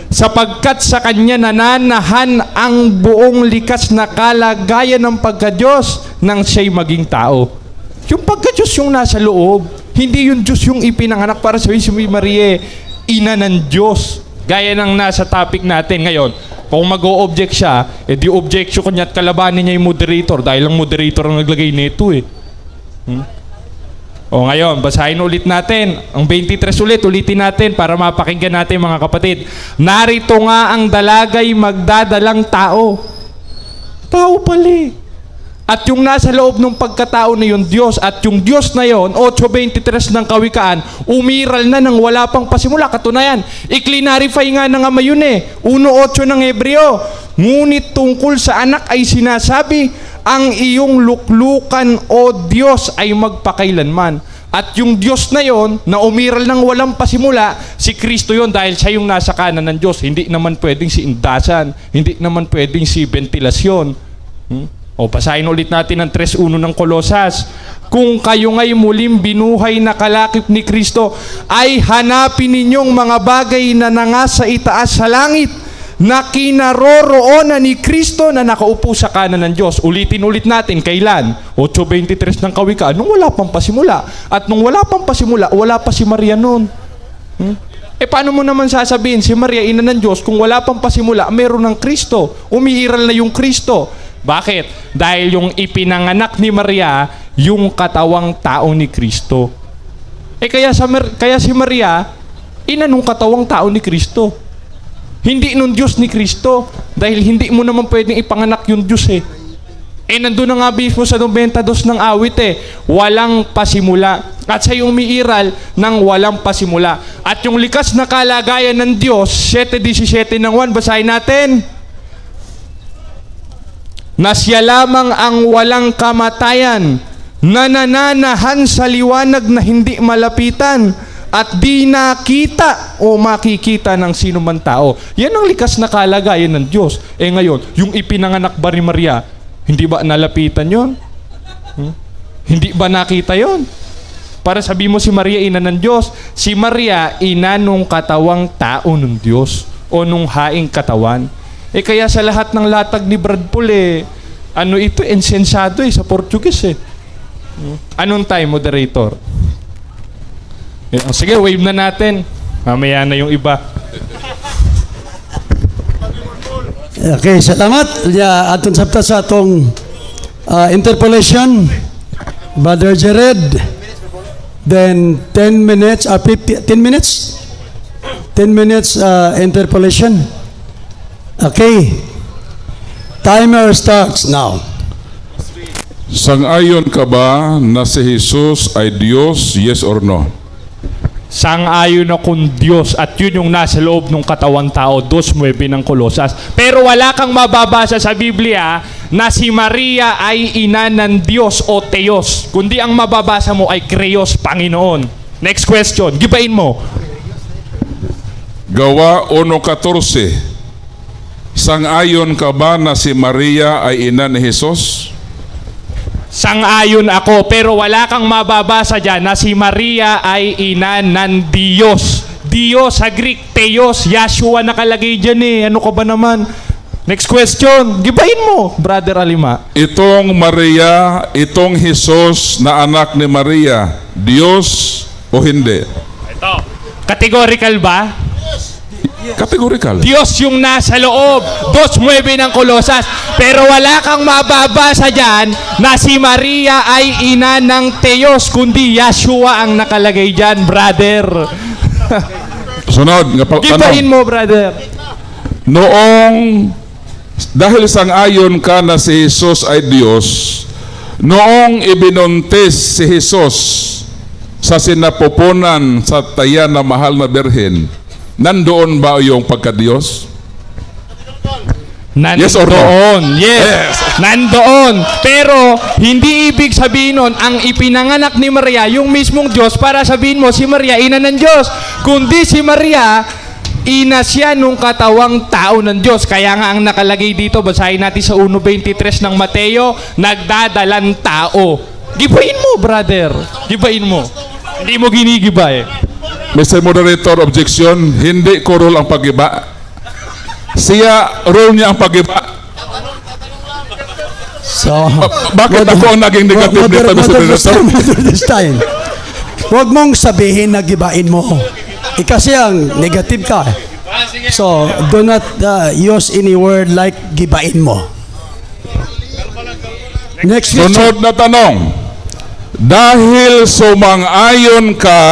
Sapagkat sa Kanya nananahan ang buong likas na kalagayan ng pagka-Diyos nang siya'y maging tao. Yung pagka-Diyos yung nasa loob. Hindi yung Diyos yung ipinanganak para sabihin si Maria, ina ng Diyos. Gaya ng nasa topic natin ngayon. Kung mag-o-object siya, di objection ko niya at kalabanin niya yung moderator dahil ang moderator ang naglagay nito eh. O ngayon, basahin ulit natin. Ang 23 ulitin natin para mapakinggan natin mga kapatid. Narito nga ang dalagay magdadalang tao. Tao pala. At yung nasa loob ng pagkatao na yun, Diyos. At yung Diyos na yun, 8:23 ng Kawikaan, umiral na nang wala pang pasimula. Katunayan, i-clarify nga ng Ama yun eh. 1:8 ng Hebreo. Ngunit tungkol sa anak ay sinasabi, ang iyong luklukan o Diyos ay magpakailanman. At yung Diyos na yon na umiral ng walang pasimula, si Kristo yon dahil siya yung nasa kanan ng Diyos. Hindi naman pwedeng si indasan, hindi naman pwedeng si ventilasyon. O basahin ulit natin ang 3:1 ng Kolosas. Kung kayo nga'y muling binuhay na kalakip ni Kristo, ay hanapin ninyong mga bagay na nangasa itaas sa langit, na kinaroroonan ni Kristo na nakaupo sa kanan ng Diyos. Ulitin ulit natin, kailan? 8:23 ng Kawikaan, nung wala pang pasimula. At nung wala pang pasimula, wala pa si Maria noon. Paano mo naman sasabihin, si Maria, ina ng Diyos, kung wala pang pasimula, meron ng Kristo. Umiiral na yung Kristo. Bakit? Dahil yung ipinanganak ni Maria, yung katawang tao ni Kristo. Kaya si Maria, ina nung katawang tao ni Kristo. Hindi nung Diyos ni Kristo. Dahil hindi mo naman pwedeng ipanganak yung Diyos eh. Nandun na nga mismo sa 92 ng awit eh. Walang pasimula. At siya yung umiiral ng walang pasimula. At yung likas na kalagayan ng Diyos, 7:17 ng 1, basahin natin. Na siya lamang ang walang kamatayan, nananahan sa liwanag na hindi malapitan, at di nakita o makikita ng sino man tao. Yan ang likas na kalagayan ng Diyos. Ngayon, yung ipinanganak ba ni Maria, hindi ba nalapitan yon? Hindi ba nakita yon? Para sabi mo si Maria, ina ng Diyos. Si Maria, ina nung katawang tao ng Diyos o nung haing katawan. Kaya sa lahat ng latag ni Brad Paul ito, insensado sa Portuguese Anong time, moderator? Sige, wave na natin. Mamaya na yung iba. Okay, salamat. Atong sabta sa atong interpolation, Brother Jared. Then 10 minutes, 10 minutes? 10 minutes interpolation. Okay. Timer starts now. Sang-ayon ka ba na si Jesus ay Diyos, yes or no? Sang-ayon akong Diyos at yun yung nasa loob ng katawang tao, 2:9 ng Kolosas. Pero wala kang mababasa sa Biblia na si Maria ay ina ng Diyos o Theos. Kundi ang mababasa mo ay Krios, Panginoon. Next question, gibain mo. Gawa 1:14. Sang-ayon ka ba na si Maria ay ina ni Jesus? Sang-ayon ako, pero wala kang mababasa dyan na si Maria ay ina ng Diyos. Diyos sa Greek, Theos, Yahshua nakalagay dyan Ano ka ba naman? Next question, gibain mo, Brother Alima. Itong Maria, itong Jesus na anak ni Maria, Diyos o hindi? Ito, categorical ba? Categorical. Diyos yung nasa loob. 2:9 ng Kolosas. Pero wala kang mababasa dyan na si Maria ay ina ng Theos, kundi Yahshua ang nakalagay dyan, brother. Sunod. Gibahin mo, brother. Noong, dahil sang-ayon ka na si Jesus ay Diyos, noong ibinuntis si Jesus sa sinapupunan sa taya na mahal na birhen, nandoon ba yung pagka-Diyos? Nandoon. Yes or no? Yes. Nandoon. Pero hindi ibig sabihin nun ang ipinanganak ni Maria yung mismong Diyos para sabihin mo si Maria ina ng Diyos. Kundi si Maria ina siya nung katawang tao ng Diyos. Kaya nga ang nakalagay dito, basahin natin sa 1:23 ng Mateo, nagdadalang tao. Gibain mo, brother. Gibain mo. Hindi mo ginigiba eh. Mr. Moderator, objection. Hindi ko role ang paggiba. Siya, role niya ang paggiba. So, Bakit ako ang naging negative dito, Mr. Moderator? Moderator Stein, huwag mong sabihin na gibain mo. Kasi ang negative ka. So, do not use any word like gibain mo. Next question. Sunod na tanong. Dahil sumang-ayon ka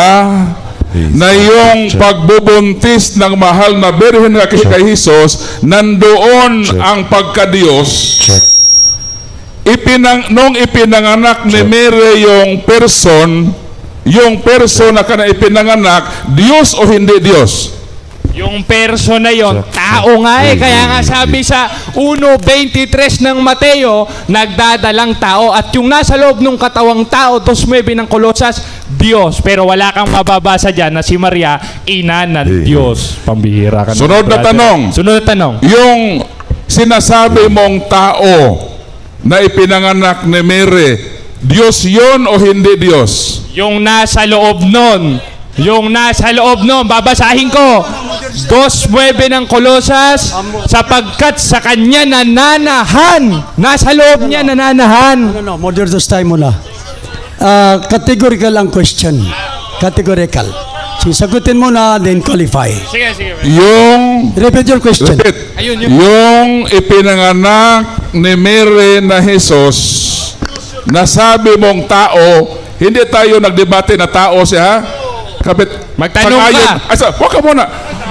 na yung pagbubuntis ng mahal na Birhen na kay Jesus, nandoon ang pagka-Diyos. Nung ipinanganak ni Mary yung person na kana ipinanganak, Diyos o hindi Diyos? Yung person na yon, tao nga eh. Kaya nga sabi sa 1.23 ng Mateo, nagdadalang tao. At yung nasa loob ng katawang tao, 2.9 ng Kolosas, Diyos. Pero wala kang mababasa dyan na si Maria, ina ng Diyos. Pambihira ka na. Sunod na brother. tanong. Sunod na tanong. Yung sinasabi mong tao na ipinanganak ni Mary, Diyos yon o hindi Diyos? Yung nasa loob nun. Babasahin ko. 2.9 ng Kolosas, sapagkat sa kanya nananahan. Nasa loob niya nananahan. No, moderator Stein muna. Categorical ang question. Categorical. Sagutin mo na, then qualify. Sige. Repeat your question. Repeat. Ayun, Yung ipinanganak ni Mary na Jesus, nasabi mong tao, hindi tayo nagdebate na tao siya, kapit. Magtanong ka. Huwag ka muna.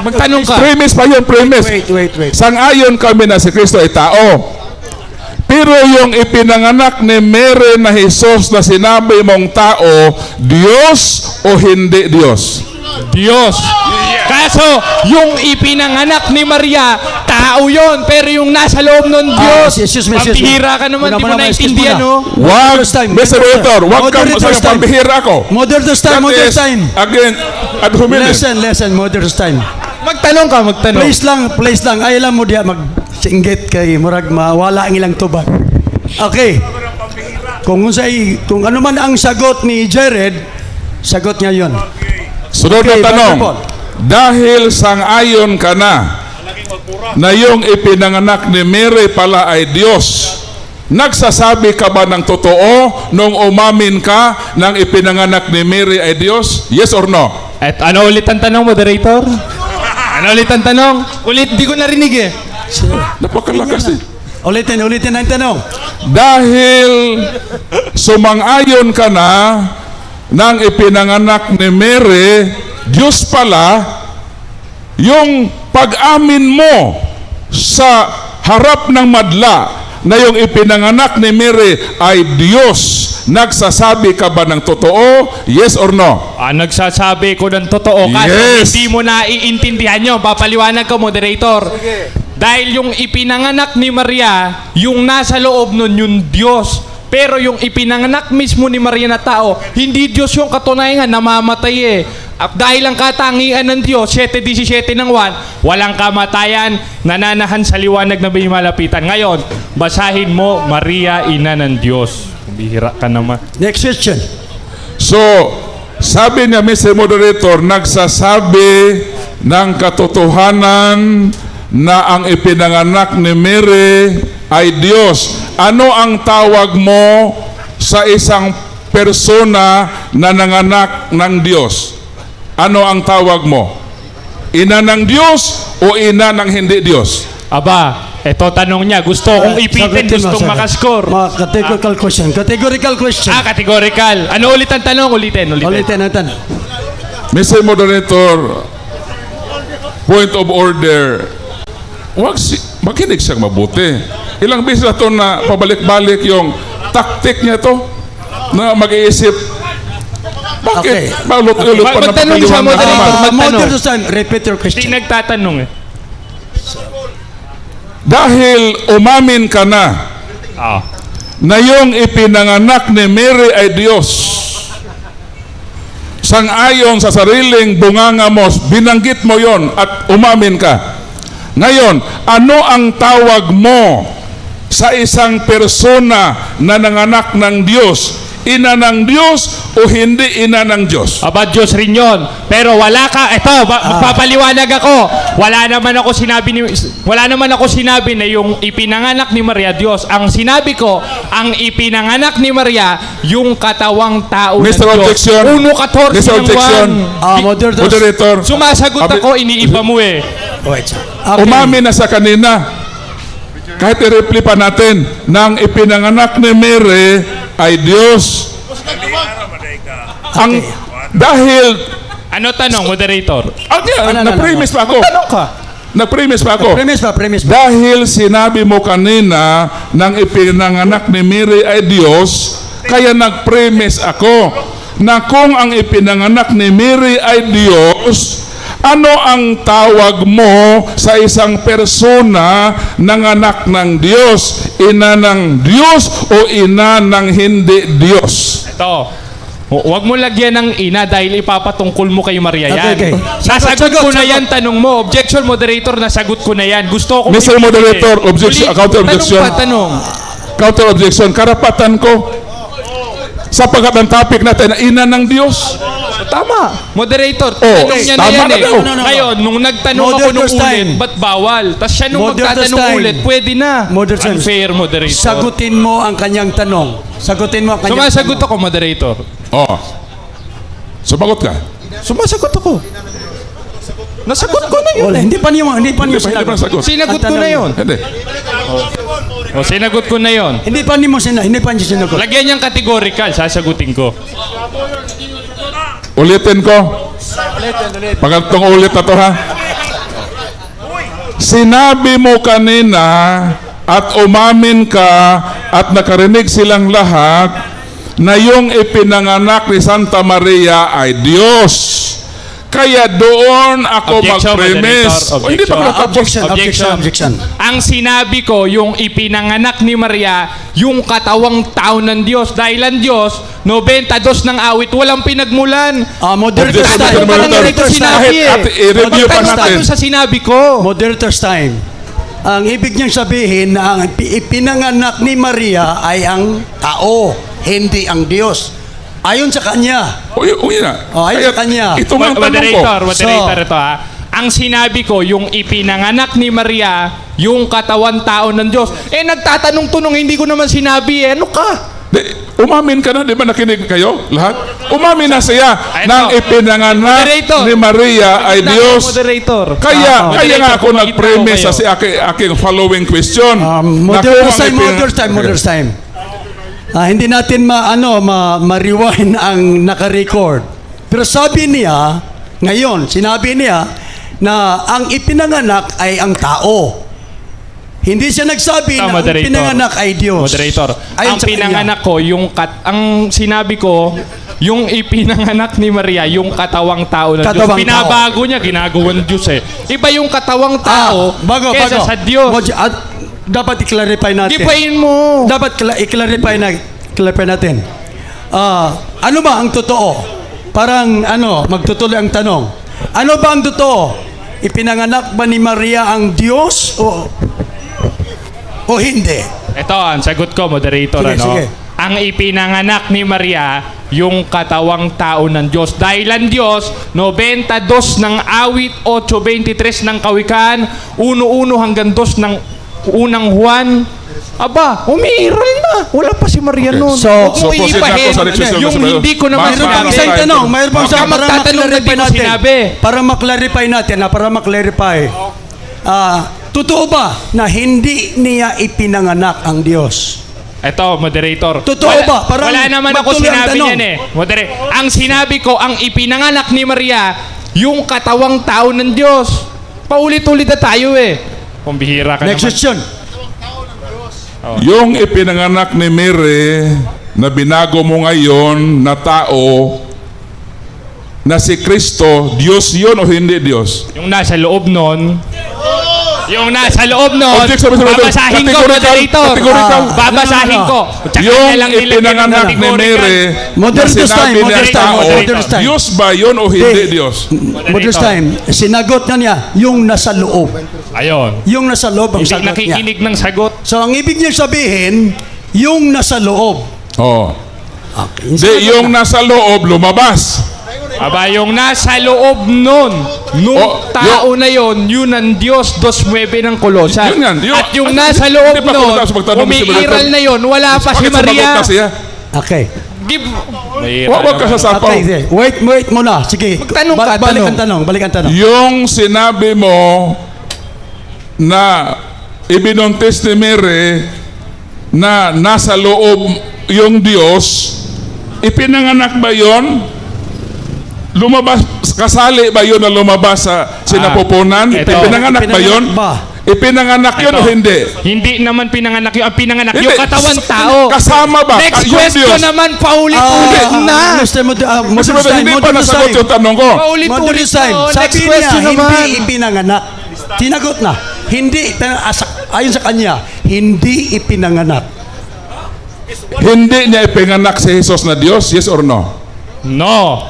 Magtanong ka. Premise pa yun, premise. Wait. Sang-ayon kami na si Kristo ay tao. Pero yung ipinanganak ni Mary na Jesus na sinabi mong tao, Diyos o hindi Diyos? Diyos. Kaso, yung ipinanganak ni Maria, tao yon, pero yung nasa loob ng Diyos, excuse me. pambihira ka naman, di mo naintindihan, no? Wag, Mr. Director, wag kang Moderator Stein. pambihira ko. Moderator Stein, That Moderator is, Stein. again, ad hominem. Listen, Moderator Stein. Magtanong ka. Please lang. Ay lang mo diya mag-singgit kay murag mawala ang ilang tubag. Okay. Kung ano man ang sagot ni Jared, sagot niya yun. Sunod na Okay, tanong. Brother Paul. Dahil sang-ayon ka na yung ipinanganak ni Mary pala ay Diyos, nagsasabi ka ba ng totoo nung umamin ka ng ipinanganak ni Mary ay Diyos? Yes or no? At ano ulit ang tanong, moderator? Ano ulit ang tanong? Ulit, di ko narinig eh. Napakalakas eh. Ulitin ang tanong. Dahil sumang-ayon ka na ng ipinanganak ni Mary, Diyos pala, yung pag-amin mo sa harap ng madla na yung ipinanganak ni Mary ay Diyos, nagsasabi ka ba ng totoo? Yes or no? Nagsasabi ko ng totoo. Kasi Yes. hindi mo naiintindihan nyo. Papaliwanag ko, moderator. Dahil yung ipinanganak ni Maria, yung nasa loob nun, yung Diyos. Pero yung ipinanganak mismo ni Maria na tao, hindi Diyos yung katunayan, namamatay eh. At dahil ang katangian ng Diyos, 7:17 ng 1, walang kamatayan, nananahan sa liwanag na may malapitan. Ngayon, basahin mo, Maria, ina ng Diyos. Bihira ka naman. Next question. So, sabi niya, Mr. Moderator, nagsasabi ng katotohanan na ang ipinanganak ni Mary ay Diyos. Ano ang tawag mo sa isang persona na nanganak ng Diyos? Ano ang tawag mo? Ina ng Diyos o ina ng hindi Diyos? Aba, eto tanong niya. Gusto kong ipitin, Sagutin mo, gustong sir. makaskor. Categorical question. Categorical question. Categorical. Ano ulit ang tanong? Ulitin. Ulitin ang tanong. Mr. Moderator, point of order. Makinig siyang mabuti. Ilang beses na ito na pabalik-balik yung tactic niya to na mag-iisip. Bakit? Okay. Malot-ulot pa na Magtanong siya, pagkaliwan moderator. naman. Magtanong. Moderator Stein, repeat your Hindi question. nagtatanong eh. Dahil umamin ka na na yung ipinanganak ni Mary ay Diyos, sang-ayon sa sariling bunganga mo, binanggit mo yon at umamin ka. Ngayon, ano ang tawag mo sa isang persona na nanganak ng Diyos? ina ng Diyos o hindi ina ng Diyos? Aba, Diyos rin yun. Pero wala ka, magpapaliwanag ako. Wala naman ako sinabi na yung ipinanganak ni Maria, Diyos. Ang sinabi ko, ang ipinanganak ni Maria, yung katawang tao ng Mr. Diyos. Objection. 1:14 Mr. ng Objection. 1. Moderator. Sumasagot ako, iniiba mo eh. Wait, sir. Okay. Umamin na sa kanina. Kahit i-reply pa natin, nang ipinanganak ni Mary ay Diyos. Ang dahil Ano tanong, moderator? na-premise pa ako. Tanong ka. Nag-premise pa ako. Premise pa. Dahil sinabi mo kanina nang ipinanganak ni Mary ay Diyos, kaya nag-premise ako na kung ang ipinanganak ni Mary ay Diyos, ano ang tawag mo sa isang persona ng anak ng Diyos? Ina ng Diyos o ina ng hindi Diyos? Ito. Huwag mo lagyan ng ina dahil ipapatungkol mo kay Maria yan. Okay. Nasagot ko na yan, tanong mo. Objection, moderator, nasagot ko na yan. Gusto ko... Mr. Moderator, objection, counter objection. Tanong. Counter objection, karapatan ko. Sapagkat ang topic natin na ina ng Diyos. Tama. Moderator, Oh, tanong niya na tama yan na eh. daw. No. Ngayon, nung nagtanong ako nung Moderator's time. ulit, ba't bawal? Tapos siya nung Moderator's magtatanong time. ulit, pwede na. Moderator's time. Unfair, moderator. Sagutin mo ang kanyang tanong. Sumasagot ako, moderator. Oh. Sumagot ka. Sumasagot ako. Nasagot ko na yun. Wala, hindi pa niyo Hindi pa sinagot. nasagot. Sinagot Ang ko na tanong yun. Hindi. Sinagot ko na yun. Hindi pa niyo sinagot. Lagyan niyang categorical, sasagutin ko. Ulitin ko. Pangatong ulit na to ha. Sinabi mo kanina at umamin ka at nakarinig silang lahat na yung ipinanganak ni Santa Maria ay Diyos. Kaya doon ako Objection, mag-premise. moderator. O, hindi pa natapos. Objection. Ang sinabi ko, yung ipinanganak ni Maria, yung katawang tao ng Diyos. Dahil ang Diyos, 92 ng awit, walang pinagmulan. Moderator's Objection, time. Moderator's time. Kahit i-review pa Magtanong ka natin. dun sa sinabi ko. Moderator's time. Ang ibig niyang sabihin na ang ipinanganak ni Maria ay ang tao, hindi ang Diyos. Ayon sa kanya. Uy na. Oh, ayon sa kanya. Ito nga ang tanong ko. Moderator ito ha. Ang sinabi ko, yung ipinanganak ni Maria, yung katawan tao ng Diyos. Nagtatanong-tunong, hindi ko naman sinabi Ano ka? Umamin ka na, di ba nakinig kayo lahat? Umamin na siya Ay, nang ito. ipinanganak Moderator. ni Maria ay Diyos. Moderator. Kaya nga Moderator, ako nag-premise kayo. sa aking following question. Moderator's time. Hindi natin ma-rewind ang naka-record. Pero sabi niya, ngayon, sinabi niya na ang ipinanganak ay ang tao. Hindi siya nagsabi na ang Moderator. pinanganak ay Diyos. Moderator, Ayon ang sa kanya. pinanganak ko, ang sinabi ko, yung ipinanganak ni Maria, yung katawang tao ng Diyos. Katawang Binabago niya, ginagawa ng Diyos eh. Iba yung katawang tao kesa sa Diyos. Dapat i-clarify natin. Gipain mo. Dapat i-clarify natin. Ano ba ang totoo? Parang magtutuloy ang tanong. Ano ba ang totoo? Ipinanganak ba ni Maria ang Diyos o hindi? Ito, ang sagot ko, moderator. Sige. Ang ipinanganak ni Maria, yung katawang tao ng Diyos. Dahil ang Diyos, 92 ng awit, 8:23 ng kawikaan, 1:1 hanggang 2 ng unang Juan. Aba, umiiral na. Wala pa si Maria noon. So, Huwag mo proceed na ako iibahin. sa request Yung ng hindi ko naman Mayroon pang sinabi. isang tanong. Mayroon pang Huwag isang ka magtatanong na di mo sinabi. Para maklarify natin. Totoo ba na hindi niya ipinanganak ang Diyos? Ito, moderator. Totoo ba? Parang wala naman ako magtuloy ang sinabi tanong. niyan Ang sinabi ko, ang ipinanganak ni Maria, yung katawang tao ng Diyos. Paulit-ulit na tayo Pambihira ka Next naman. question. Yung ipinanganak ni Mary na binago mo ngayon na tao na si Kristo, Diyos yun o hindi Diyos? Yung nasa loob nun, Objection, Mr. Moderator. babasahin ko, Categorical. moderator. Categorical. Babasahin ko. Tsaka Yung na lang nilagyan ng ipinanganak ni categorical. Mary na Moderator's sinabi time, niya moderator's time, tao, moderator's time. Diyos ba yun o hindi Diyos? Modest time. Sinagot na niya yung nasa loob. Ayun. Yung nasa loob ang Hindi sagot niya. nakikinig ng sagot. So ang ibig niya sabihin, yung nasa loob. Oh. Okay. Di, yung nasa loob, lumabas. Aba, yung nasa loob nung Oh, tao na yon, yun ang Diyos 2:9 ng Kolosan. Yun yan, yun. At yung nasa loob Hindi pa nun, ako magtanong, Mr. umiiral na yon, wala pa si Bakit sumagot Maria. na siya? Okay. Give... Huwag ka sasapaw. Okay, sige. Wait muna. Sige. Magtanong ka, Balik tanong. ang tanong. Balik ang tanong. Yung sinabi mo na ibinuntis ni Mary na nasa loob yung Diyos, ipinanganak ba yon? Lumabas, kasali ba yun na lumabas sa sinapupunan? Eto. Ipinanganak ba yun? Ipinanganak ba? Ipinanganak yun o Ito. hindi? Hindi naman pinanganak yun. Ang pinanganak Hindi. yung katawan tao. Kasama ba? Next Yung question Diyos. naman, paulit-ulit na. Mr. Mr. President, hindi pa nasagot yung tanong ko. Paulit-ulit Modern time. na. Sabi Next niya, question naman. hindi ipinanganak. Tinagot na. Hindi, ayon sa kanya, hindi ipinanganak. Hindi niya ipinanganak si Jesus na Diyos? Yes or no? No.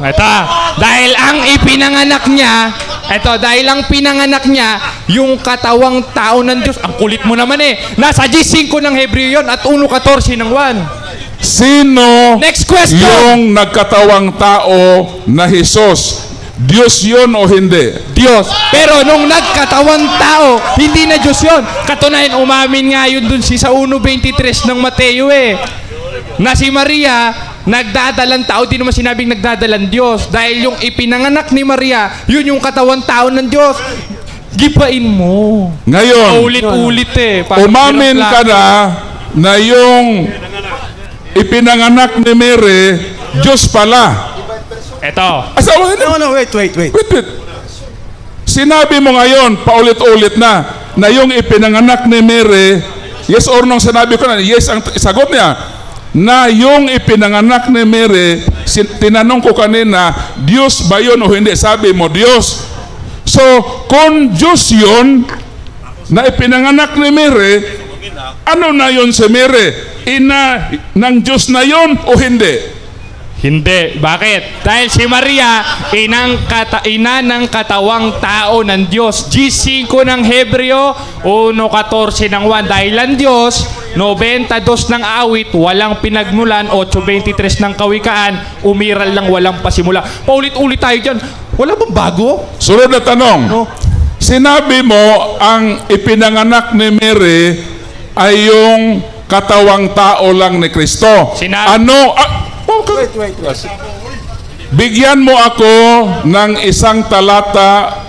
Ito, dahil ang ipinanganak niya, dahil ang pinanganak niya, yung katawang tao ng Diyos, ang kulit mo naman eh, nasa G5 ng Hebreo yun at 1:14 ng 1. Sino Next question. yung nagkatawang tao na Jesus? Diyos yun o hindi? Diyos. Pero nung nagkatawang tao, hindi na Diyos yun. Katunayan, umamin nga yun dun sa 1:23 ng Mateo eh. Na si Maria, nagdadalang tao, di naman sinabing nagdadalang Diyos. Dahil yung ipinanganak ni Maria, yun yung katawang tao ng Diyos. Gibain mo. Ngayon, Ulit-ulit eh. Parang umamin ka na yung ipinanganak ni Mary, Diyos pala. Eto. Asawa, No, wait. wait. Sinabi mo ngayon, paulit-ulit na yung ipinanganak ni Mary, yes or no, sinabi ko na, yes ang sagot niya, na yung ipinanganak ni Mary, tinanong ko kanina, Diyos ba yun o hindi? Sabi mo, Diyos. So, kung Diyos yun, na ipinanganak ni Mary, ano na yun si Mary? Ina ng Diyos na yun o hindi? Hindi. Bakit? Dahil si Maria, ina ng katawang tao ng Diyos. G5 ng Hebreo, 1:14 ng 1. Dahil ang Diyos, 92 ng awit, walang pinagmulan, 8:23 ng kawikaan, umiral lang walang pasimula. Paulit-ulit tayo dyan. Wala bang bago? Sunod na tanong. Sinabi mo, ang ipinanganak ni Mary ay yung katawang tao lang ni Kristo. Wait. Bigyan mo ako ng isang talata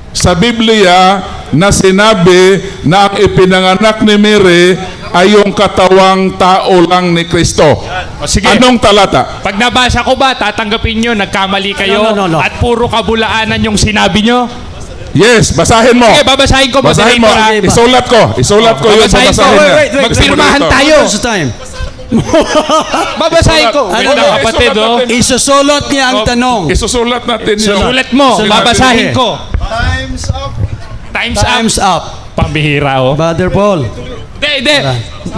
sa Biblia na sinabi na ang ipinanganak ni Mary ay yung katawang tao lang ni Kristo. O, sige. Anong talata? Pag nabasa ko ba, tatanggapin nyo, nagkamali kayo, No. at puro kabulaanan yung sinabi nyo? Yes, basahin mo. Sige, babasahin ko, Basahin mo. moderator. Okay, Isulat ko. Isulat ko yung Babasahin ko. babasahin niya. Wait. Magpirmahan Mr. tayo. What's the time? Babasahin ko. Ano? Wait lang, kapatid, oh. Isusulot niya ang tanong. Isusulat natin yun. Sulat mo, Sulat. babasahin Okay. ko. Time's up. Time's up. Pambihira, oh. Brother Paul. Hindi.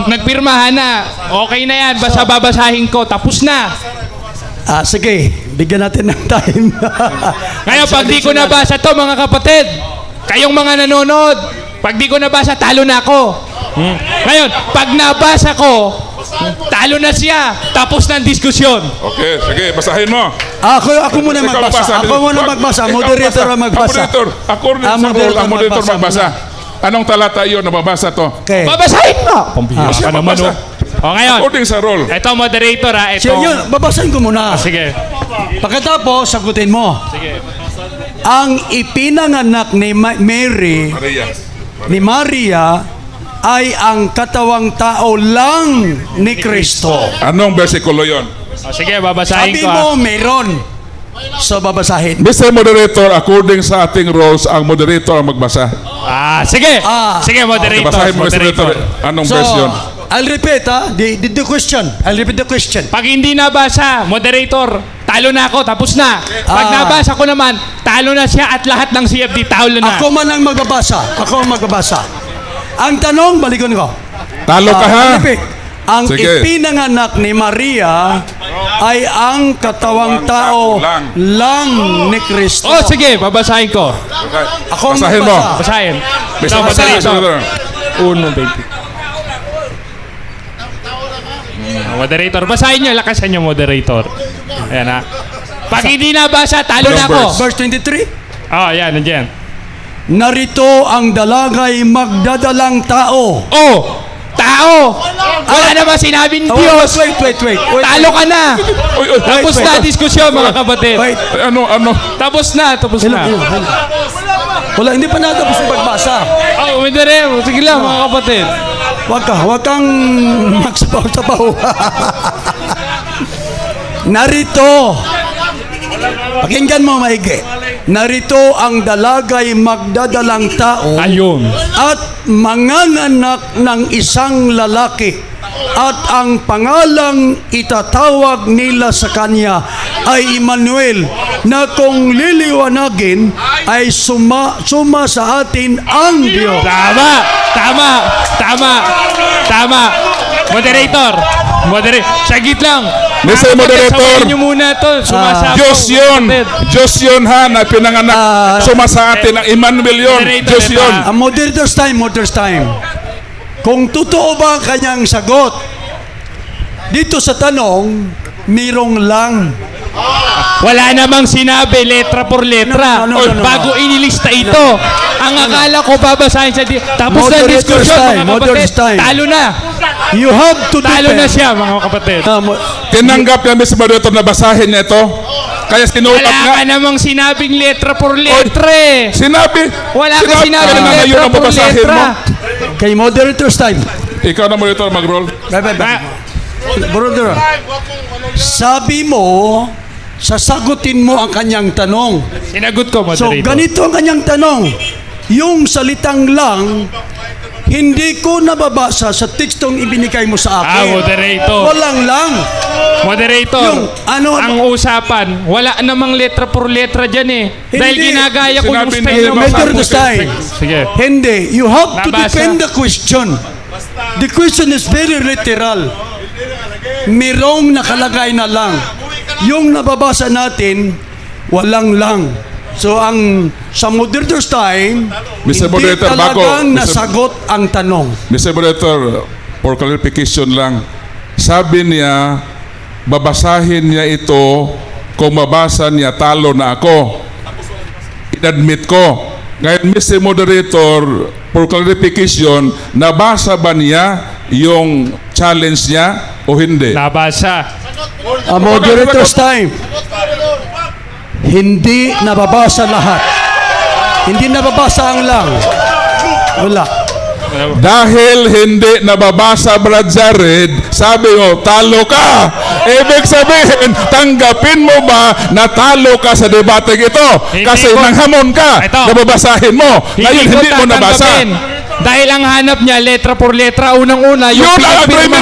Nagpirmahan na. Okay na yan. Basta babasahin ko. Tapos na. Sige, bigyan natin ng time. Ngayon, pag di ko nabasa to, mga kapatid, kayong mga nanonood, pag di ko nabasa, talo na ako. Ngayon, pag nabasa ko, talo na siya. Tapos ng diskusyon. Okay, sige, basahin mo. Ako muna Ikaw magbasa. Ako muna magbasa. Ikaw Moderator ang magbasa. Moderator. According sa rule, ang moderator magbasa. Anong talata yun na mabasa to? Okay. Babasahin mo. Pambihira Siya ka naman, magbasa. oh. O ngayon, According sa rule. ito moderator, ha. Ito. Siya yun, babasahin ko muna. Sige. Pagkatapos, sagutin mo. Sige. Ang ipinanganak ni Mary, Maria. ni Maria, ay ang katawang tao lang ni Kristo. Anong versikulo yun? O, sige, babasahin Sabi ko, ha. mo, meron. So, babasahin. Mr. Moderator, according sa ating rules, ang moderator ang magbasa. Sige. Ah. Sige, moderator. Basahin mo, Mr. Moderator. Moderator. Anong So, version? I'll repeat, the question. I'll repeat the question. Pag hindi nabasa, moderator, talo na ako, tapos na. Pag nabasa ko naman, talo na siya at lahat ng CFD, talo na. Ako man ang magbabasa. Ako ang magbabasa. Ang tanong, balikan ko. Talo ka ha? I'll repeat. Ang Sige. ipinanganak ni Maria ay ang katawang tao lang ni Kristo. Oh, sige, babasahin ko. Ako ang Basahin mo. magbasa. Basahin. Basta Ito, basahin, moderator. Mr. Moderator. 1:20. Moderator, basahin nyo. Lakasan nyo, moderator. Ayan ha. Pag hindi nabasa, talo na ako. Verse 23. Oh, yan, nandiyan. Narito ang dalagay magdadalang tao. Oh! Tao! Wala naman sinabing Diyos. Wait. Talo ka na. Uy, uy, Tapos wait. na diskusyon, mga kapatid. Wait. ano? Tapos na. Wala, hindi pa natapos yung pagbasa. Oh, umidere. Sige lang, mga kapatid. Huwag kang magsabaw-sabaw. Narito, pakinggan mo maigi. Narito ang dalagay magdadalang tao Ayun. at manganganak ng isang lalaki, at ang pangalang itatawag nila sa kanya ay Emmanuel, na kung liliwanagin ay suma sa atin ang Diyos. Tama. Moderator. Sagit lang. Mr. Moderator. Sabihin nyo muna to. Sumasapaw. Diyos yun ha, na pinanganak. Sumasa atin ang Emmanuel yun. Moderator, Diyos yun. Ang moderator's time. Kung totoo ba ang kanyang sagot, dito sa tanong, mirong lang. Wala namang sinabi, letra por letra. No. Bago inilista ito. Ang akala ko babasahin sa tapos na Moderator's diskusyon, time, mga kapatid. moderator's time. Talo na. You have to Talo na defend. siya, mga kapatid. Tinanggap niya, Mr. Moderator, na basahin niya ito. Kaya sinulat Wala nga. ka namang sinabing letra por letra eh. Sinabi. Wala ka Kaya sinabing na ngayon letra ang por babasahin letra. mo. Kay moderator's time. Ikaw na, Moderator, mag-roll. Brother, sabi mo, sasagutin mo ang kanyang tanong. Sinagot ko, So, moderator. ganito ang kanyang tanong. Yung salitang lang, hindi ko nababasa sa tekstong ibinigay mo sa akin. Moderator. Walang lang. Moderator, Yung, ano- ang usapan, wala namang letra por letra dyan eh. Dahil Hindi. ginagaya ko yung Sinabi style niya, ng Moderator's time. Sige. Hindi. You have to Nabasa. defend the question. The question is very literal. Mirong nakalagay na lang. Yung nababasa natin, walang lang. So sa moderator's time, Mr. hindi Moderator, talagang Mr. nasagot ang tanong. Mr. Moderator, for clarification lang, sabi niya, babasahin niya ito, kung mabasa niya, talo na ako. Inadmit ko. Ngayon, Mr. Moderator, for clarification, nabasa ba niya yung challenge niya o hindi? Nabasa. Moderator's time. Hindi nababasa lahat. Hindi nababasa ang lang. Wala. Dahil hindi nababasa, Brad Jared, sabi mo, talo ka. Ibig sabihin, tanggapin mo ba na talo ka sa debateng ito? Hindi Kasi ko- nanghamon ka, Ito. nababasahin mo. Ngayon, hindi mo nabasa. tatanggapin. Dahil ang hanap niya, letra por letra, unang-una, yung Yun ang agreement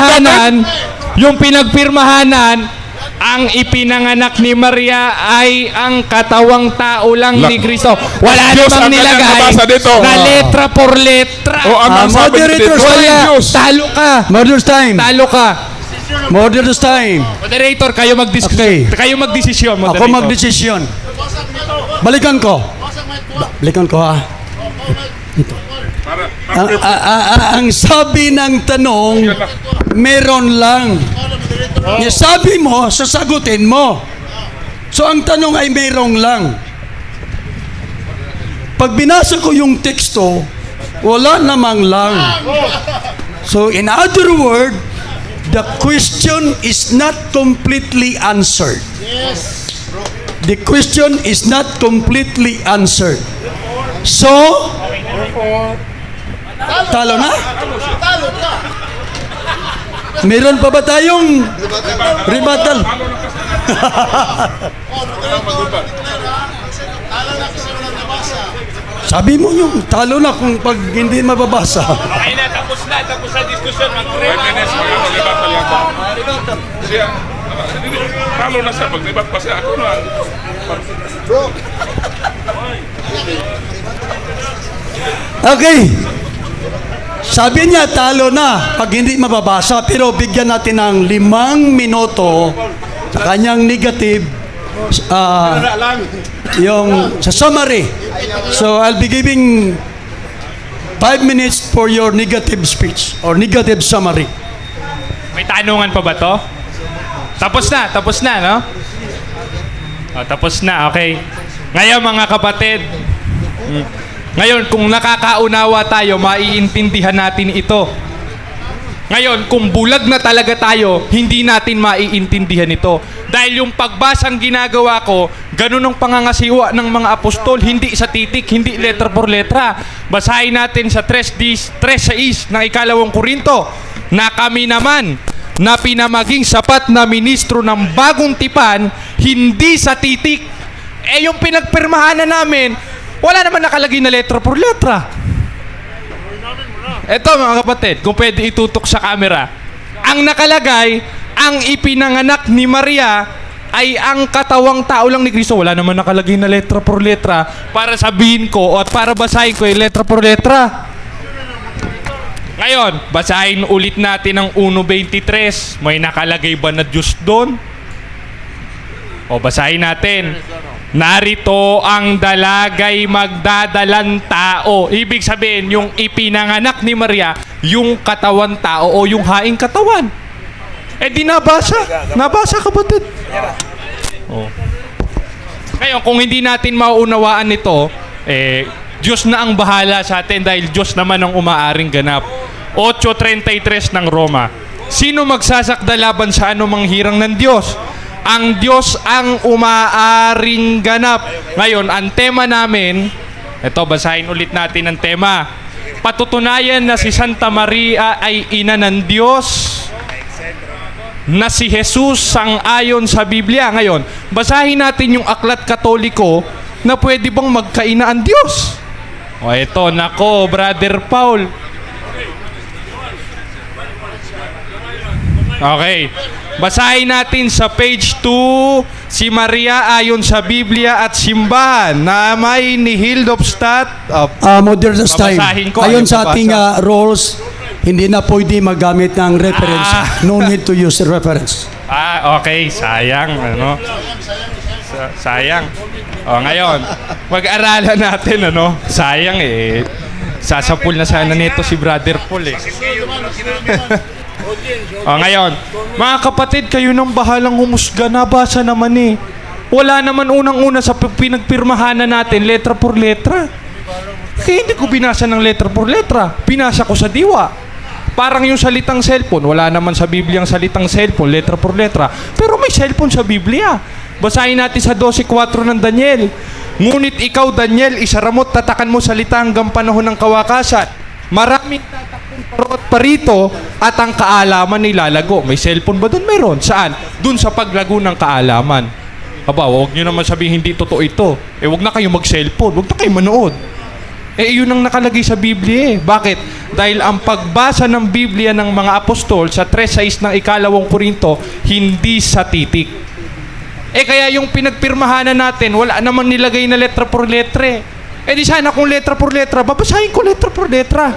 pinagpirmahanan, ang ipinanganak ni Maria ay ang katawang tao lang ni Kristo. Wala Diyos namang ang kanyang nilagay nabasa dito. na letra por letra. O ano ang sabi dito? Moderator's Wala. Diyos. Talo ka. Moderator's time. Talo ka. Moderator's time. Moderator, kayo Okay. Kayo magdesisyon, Ako moderator. magdesisyon. Balikan ko. Balikan ko ha. Ang sabi ng tanong, meron lang. Yung sabi mo, sasagutin mo. So ang tanong ay merong lang. Pag binasa ko yung teksto, wala namang lang. So in other word, the question is not completely answered. The question is not completely answered. So, talo na? Meron pa ba tayong rebuttal? Sabi mo yung talo na kung pag hindi mababasa. Ay na, tapos na diskusyon. 5 minutes, mag-libat na lang. Siya, talo na siya, mag-libat pa siya. Ako na. Okay. Sabi niya talo na pag hindi mababasa, pero bigyan natin ng 5 minuto sa kanyang negative yung sa summary. So I'll be giving 5 minutes for your negative speech or negative summary. May tanungan pa ba to? Tapos na, no? Oh, tapos na, okay. Ngayon mga kapatid, ngayon kung nakakaunawa tayo, maiintindihan natin ito. Ngayon, kung bulag na talaga tayo, hindi natin maiintindihan ito. Dahil yung pagbasang ginagawa ko, ganun ang pangangasiwa ng mga apostol, hindi sa titik, hindi letra por letra. Basahin natin sa 3:6 ng ikalawang Korinto, na kami naman, na pinamaging sapat na ministro ng bagong tipan, hindi sa titik. Eh yung pinagpirmahan na namin, wala naman nakalagay na letra por letra. Eto mga kapatid, kung pwede itutok sa camera. Ang nakalagay, ang ipinanganak ni Maria ay ang katawang tao lang ni Kristo. Wala naman nakalagay na letra por letra para sabihin ko at para basahin ko yung letra por letra. Ngayon, basahin ulit natin ang 1:23. May nakalagay ba na Diyos doon? O basahin natin. Narito ang dalagay magdadalang tao. Ibig sabihin, yung ipinanganak ni Maria, yung katawan tao o yung haing katawan. Eh di nabasa. Nabasa kapatid. Oh. Ngayon, kung hindi natin mauunawaan ito, Diyos na ang bahala sa atin dahil Diyos naman ang umaaring ganap. 8:33 ng Roma. Sino magsasakda laban sa anumang hirang ng Diyos? Ang Diyos ang umaaring ganap. Ngayon, ang tema namin, ito, basahin ulit natin ang tema. Patutunayan na si Santa Maria ay ina ng Diyos, na si Jesus sang-ayon sa Biblia. Ngayon, basahin natin yung aklat Katoliko na pwede bang magkaina ang Diyos. O ito, nako, Brother Paul. Okay. Basahin natin sa page 2, si Maria ayon sa Biblia at simbahan na may ni Hildobstadt. Modern time. Babasahin ko, Ayon ayaw sa ating babasa. rules, hindi na pwede magamit ng reference. No need to use reference. Okay. Sayang. Ano? Sayang. O, ngayon, mag-aralan natin, ano? Sayang sasapul na sana nito si Brother Paul ngayon, mga kapatid, kayo nang bahalang humusga. Nabasa naman Wala naman unang-una sa pinagpirmahanan natin, letra por letra. Kaya hindi ko binasa ng letra por letra. Binasa ko sa diwa. Parang yung salitang cellphone. Wala naman sa Biblia ang salitang cellphone, letra por letra. Pero may cellphone sa Biblia. Basahin natin sa 12:4 ng Daniel. Ngunit ikaw, Daniel, isaramot, tatakan mo salita hanggang panahon ng kawakasan. Maraming tatakbong parot parito at ang kaalaman nilalago. May cellphone ba doon? Meron. Saan? Doon sa paglago ng kaalaman. Aba, huwag nyo naman sabihin hindi totoo ito. Huwag na kayo mag-cellphone. Huwag na kayo manood. Yun ang nakalagay sa Biblia. Bakit? Dahil ang pagbasa ng Biblia ng mga apostol sa 3:6 ng ikalawang Korinto, hindi sa titik. Kaya yung pinagpirmahanan natin, wala naman nilagay na letra por letra. Di sana kung letra por letra, babasahin ko letra por letra.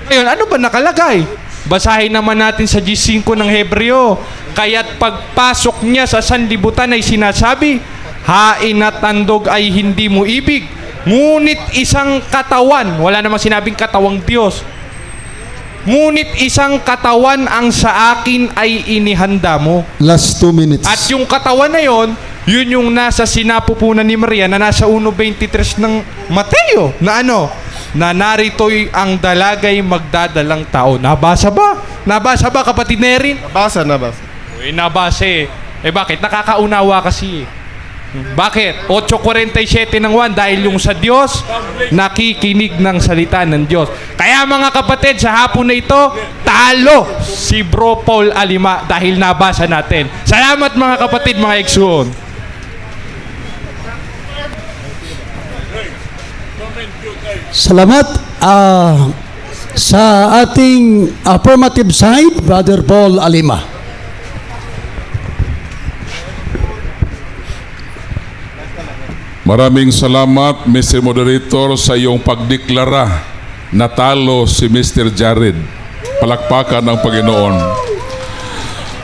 Ngayon, ano ba nakalagay? Basahin naman natin sa G5 ng Hebreo. Kaya't pagpasok niya sa sanlibutan ay sinasabi, hain at tandog ay hindi mo ibig, ngunit isang katawan. Wala namang sinabing katawang Diyos. Ngunit isang katawan ang sa akin ay inihanda mo. Last 2 minutes. At yung katawan na yon, yun yung nasa sinapupunan ni Maria na nasa 1:23 ng Mateo na na narito'y ang dalagay magdadalang tao. Nabasa ba? Nabasa ba, kapatid Nerin? Nabasa. Nabasa bakit? Nakakaunawa kasi Bakit? 8:47 ng 1 dahil yung sa Diyos, nakikinig ng salita ng Diyos. Kaya mga kapatid, sa hapon na ito, talo si Bro Paul Alima dahil nabasa natin. Salamat mga kapatid, mga eksuon. Salamat. Sa ating affirmative side, Brother Paul Alima. Maraming salamat, Mr. Moderator, sa iyong pagdeklara na talo si Mr. Jared. Palakpakan ng Panginoon.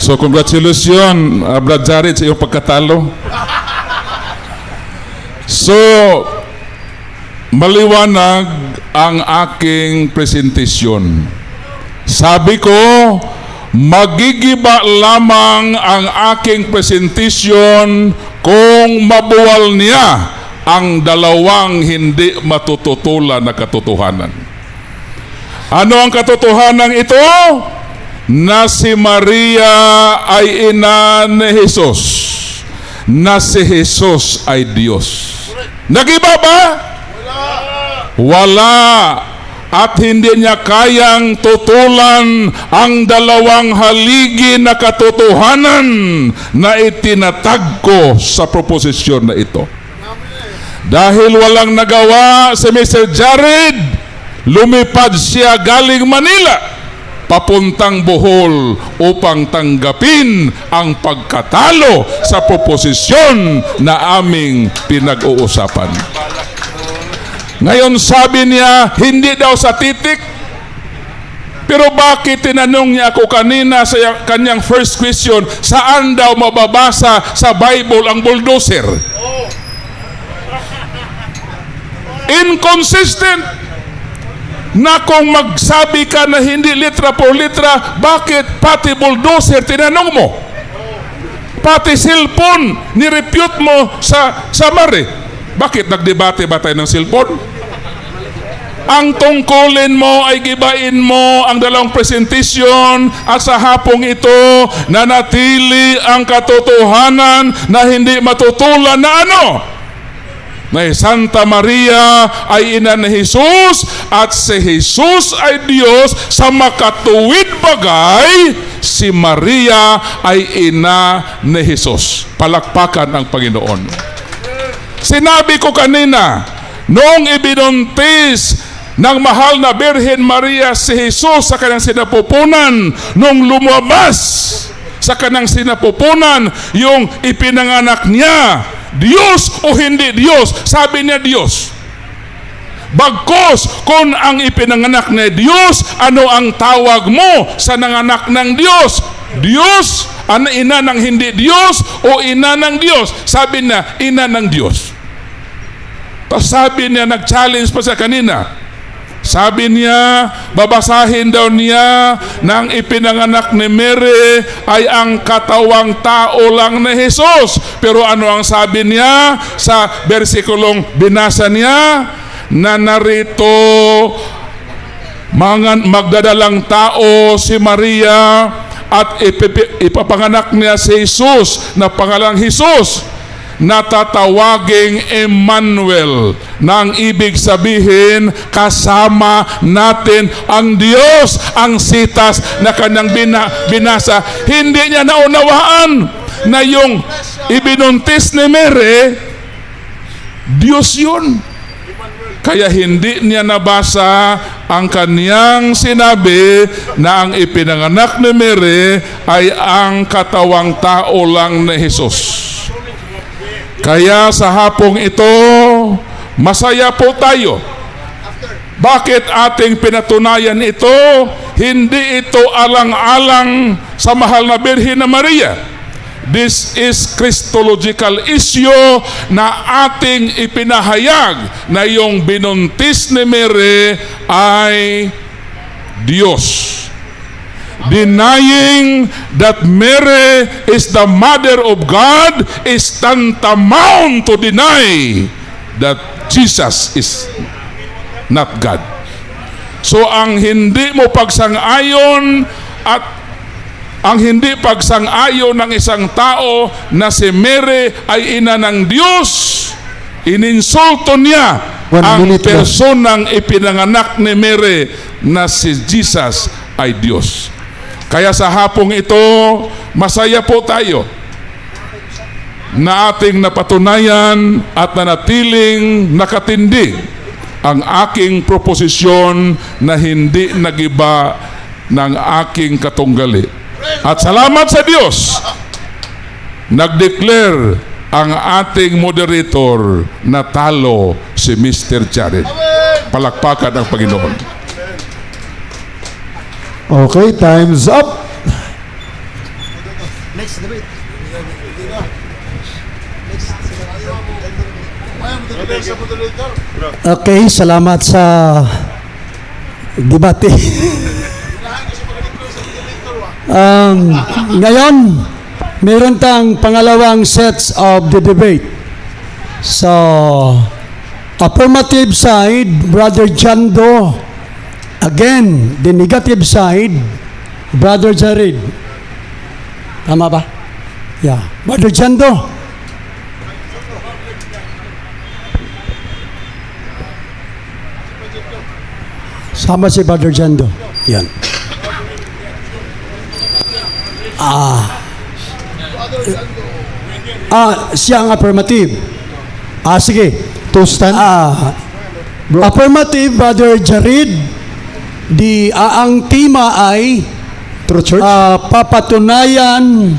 So, congratulations, Brad Jared, sa iyong pagkatalo. So, maliwanag ang aking presentasyon. Sabi ko, Magigiba lamang ang aking presentasyon kung mabuwal niya ang dalawang hindi matututulan na katotohanan. Ano ang katotohanan ito? Na si Maria ay ina ni Jesus, na si Jesus ay Diyos. Nagiba ba? Wala. At hindi niya kayang tutulan ang dalawang haligi na katotohanan na itinatag ko sa proposisyon na ito. Dahil walang nagawa si Mr. Jared, lumipad siya galing Manila papuntang Bohol upang tanggapin ang pagkatalo sa proposisyon na aming pinag-uusapan. Ngayon sabi niya, hindi daw sa titik. Pero bakit tinanong niya ako kanina sa kanyang first question, saan daw mababasa sa Bible ang bulldozer? Inconsistent. Na kung magsabi ka na hindi litra por litra, bakit pati bulldozer tinanong mo? Pati cellphone, nirepute mo sa Mare. Bakit nagdebate ba tayo ng cellphone? Ang tungkulin mo ay gibain mo ang dalawang presentasyon at sa hapong ito nanatili ang katotohanan na hindi matutulan na ano? Na Santa Maria ay ina ni Jesus at si Jesus ay Diyos. Sa makatuwid bagay, si Maria ay ina ni Jesus. Palakpakan ang Panginoon. Sinabi ko kanina, noong ibinuntis ng mahal na Birhen Maria si Jesus sa kanyang sinapupunan, nung lumabas sa kanyang sinapupunan yung ipinanganak niya, Diyos o hindi Diyos? Sabi niya Diyos. Bagkos, kung ang ipinanganak na Diyos, ano ang tawag mo sa nanganak ng Diyos? Diyos? Ano, ina ng hindi Diyos o ina ng Diyos? Sabi niya, ina ng Diyos. Tapos sabi niya, nag-challenge pa siya kanina. Sabi niya, babasahin daw niya nang ipinanganak ni Mary ay ang katawang tao lang ni Jesus. Pero ano ang sabi niya sa versikulong binasa niya? Na narito, magdadalang tao si Maria at ipapanganak niya si Jesus na pangalang Jesus, na tatawaging Emmanuel, na ang ibig sabihin kasama natin ang Diyos. Ang sitas na kanyang binasa, hindi niya naunawaan na yung ibinuntis ni Mary, Diyos yun. Kaya hindi niya nabasa ang kaniyang sinabi na ang ipinanganak ni Mary ay ang katawang tao lang ni Jesus. Kaya sa hapong ito, masaya po tayo. Bakit ating pinatunayan ito? Hindi ito alang-alang sa mahal na Birhen na Maria. This is Christological issue na ating ipinahayag na yung binuntis ni Mary ay Diyos. Denying that Mary is the mother of God is tantamount to deny that Jesus is not God. So ang hindi mo pagsang-ayon at ang hindi pagsang-ayon ng isang tao na si Mary ay ina ng Diyos, ininsulto niya ang personang ipinanganak ni Mary na si Jesus ay Diyos. Kaya sa hapong ito, masaya po tayo na ating napatunayan at nanatiling nakatindig ang aking proposisyon na hindi nagiba ng aking katunggali. At salamat sa Diyos, nag-declare ang ating moderator na talo si Mr. Jared. Palakpakan ang Panginoon. Okay, time's up. Okay, salamat sa debate. Ngayon, meron tang pangalawang sets of the debate. So, affirmative side, Brother Jando. Again, the negative side, Brother Jared. Tama ba? Yeah. Brother Jando. Sama si Brother Jando. Yan. Siya ang affirmative. Sige. To stand. Affirmative, Brother Jared. Ang tema ay True Church. papatunayan